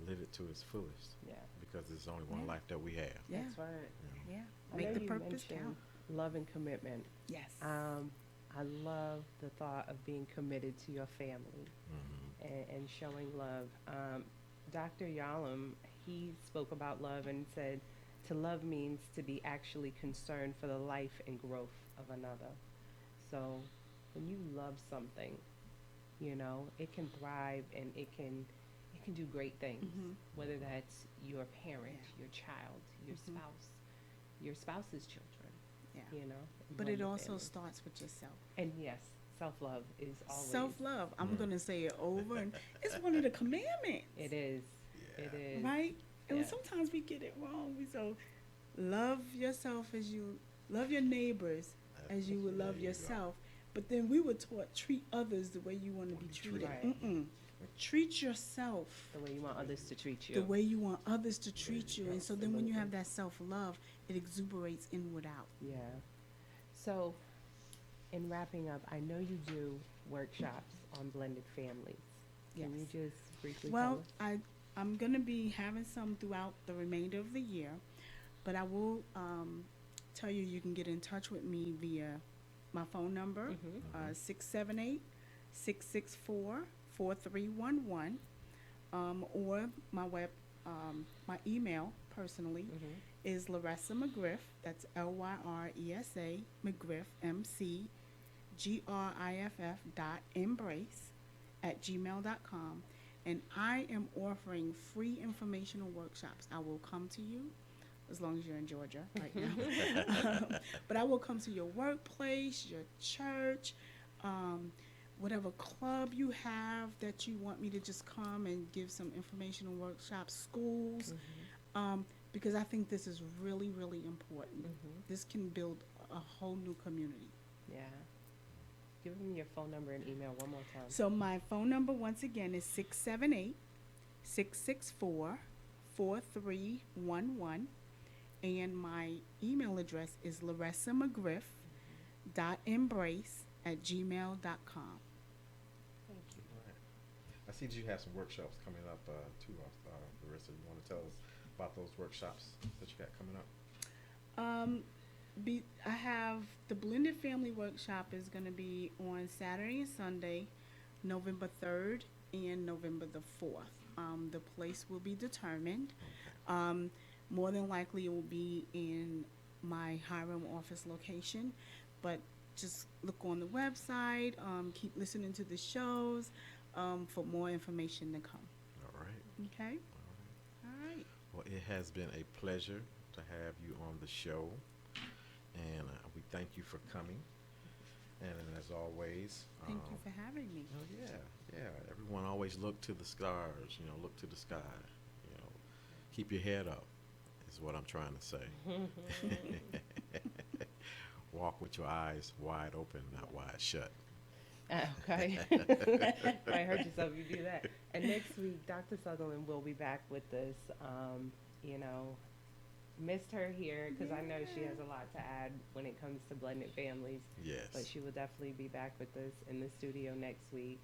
live it to its fullest, Yeah. because there's only one Yeah. life that we have. Yeah. That's right. You know? Yeah. I Make know the you purpose mentioned count. love and commitment. Yes. I love the thought of being committed to your family and showing love. Dr. Yalom, he spoke about love and said, to love means to be actually concerned for the life and growth of another. So when you love something, it can thrive and it can do great things. Whether that's your parent, Yeah. your child, your Mhm. spouse, your spouse's children. Yeah. And But it blended also family. starts with yourself. And yes, self-love is always. Self-love. I'm going to say it over, and it's one of the commandments. It is. Yeah. It is. Right? And Yeah. sometimes we get it wrong. So love yourself as you love your neighbors as you would There love you go. yourself. But then we were taught treat others the way you want to be treated. treated. Mm-mm. Treat yourself The way you want others to treat you. the way you want others to treat you. And so then when you have Absolutely. that self-love, it exuberates inward out. Yeah. So, in wrapping up, I know you do workshops on blended families. Can you Yes. just briefly Well, tell us? I'm going to be having some throughout the remainder of the year, but I will tell you you can get in touch with me via my phone number, 678-664-4311, or my email personally is Laressa McGriff. That's Lyresa McGriff, McGriff.embrace@gmail.com. And I am offering free informational workshops. I will come to you as long as you're in Georgia right now. But I will come to your workplace, your church, whatever club you have that you want me to just come and give some informational workshops, schools, because I think this is really, really important. This can build a whole new community. Yeah. Give them your phone number and email one more time. So my phone number once again is 678-664-4311. And my email address is laressamcgriff.embrace@gmail.com. Thank you. Right. I see that you have some workshops coming up too, Larissa. You want to tell us about those workshops that you got coming up? I have the Blended Family Workshop is going to be on Saturday and Sunday, November 3rd and November the 4th. The place will be determined. More than likely it will be in my Hiram office location, but just look on the website, keep listening to the shows for more information to come. All right. Okay? All right. All right. Well, it has been a pleasure to have you on the show, and we thank you for coming. And as always, Thank you for having me. oh yeah. Everyone always look to the stars. Look to the sky. Keep your head up. Is what I'm trying to say. Walk with your eyes wide open, not wide shut. Okay. I heard yourself. You do that. And next week, Dr. Sutherland will be back with us. Missed her here because I know she has a lot to add when it comes to blended families. Yes. But she will definitely be back with us in the studio next week.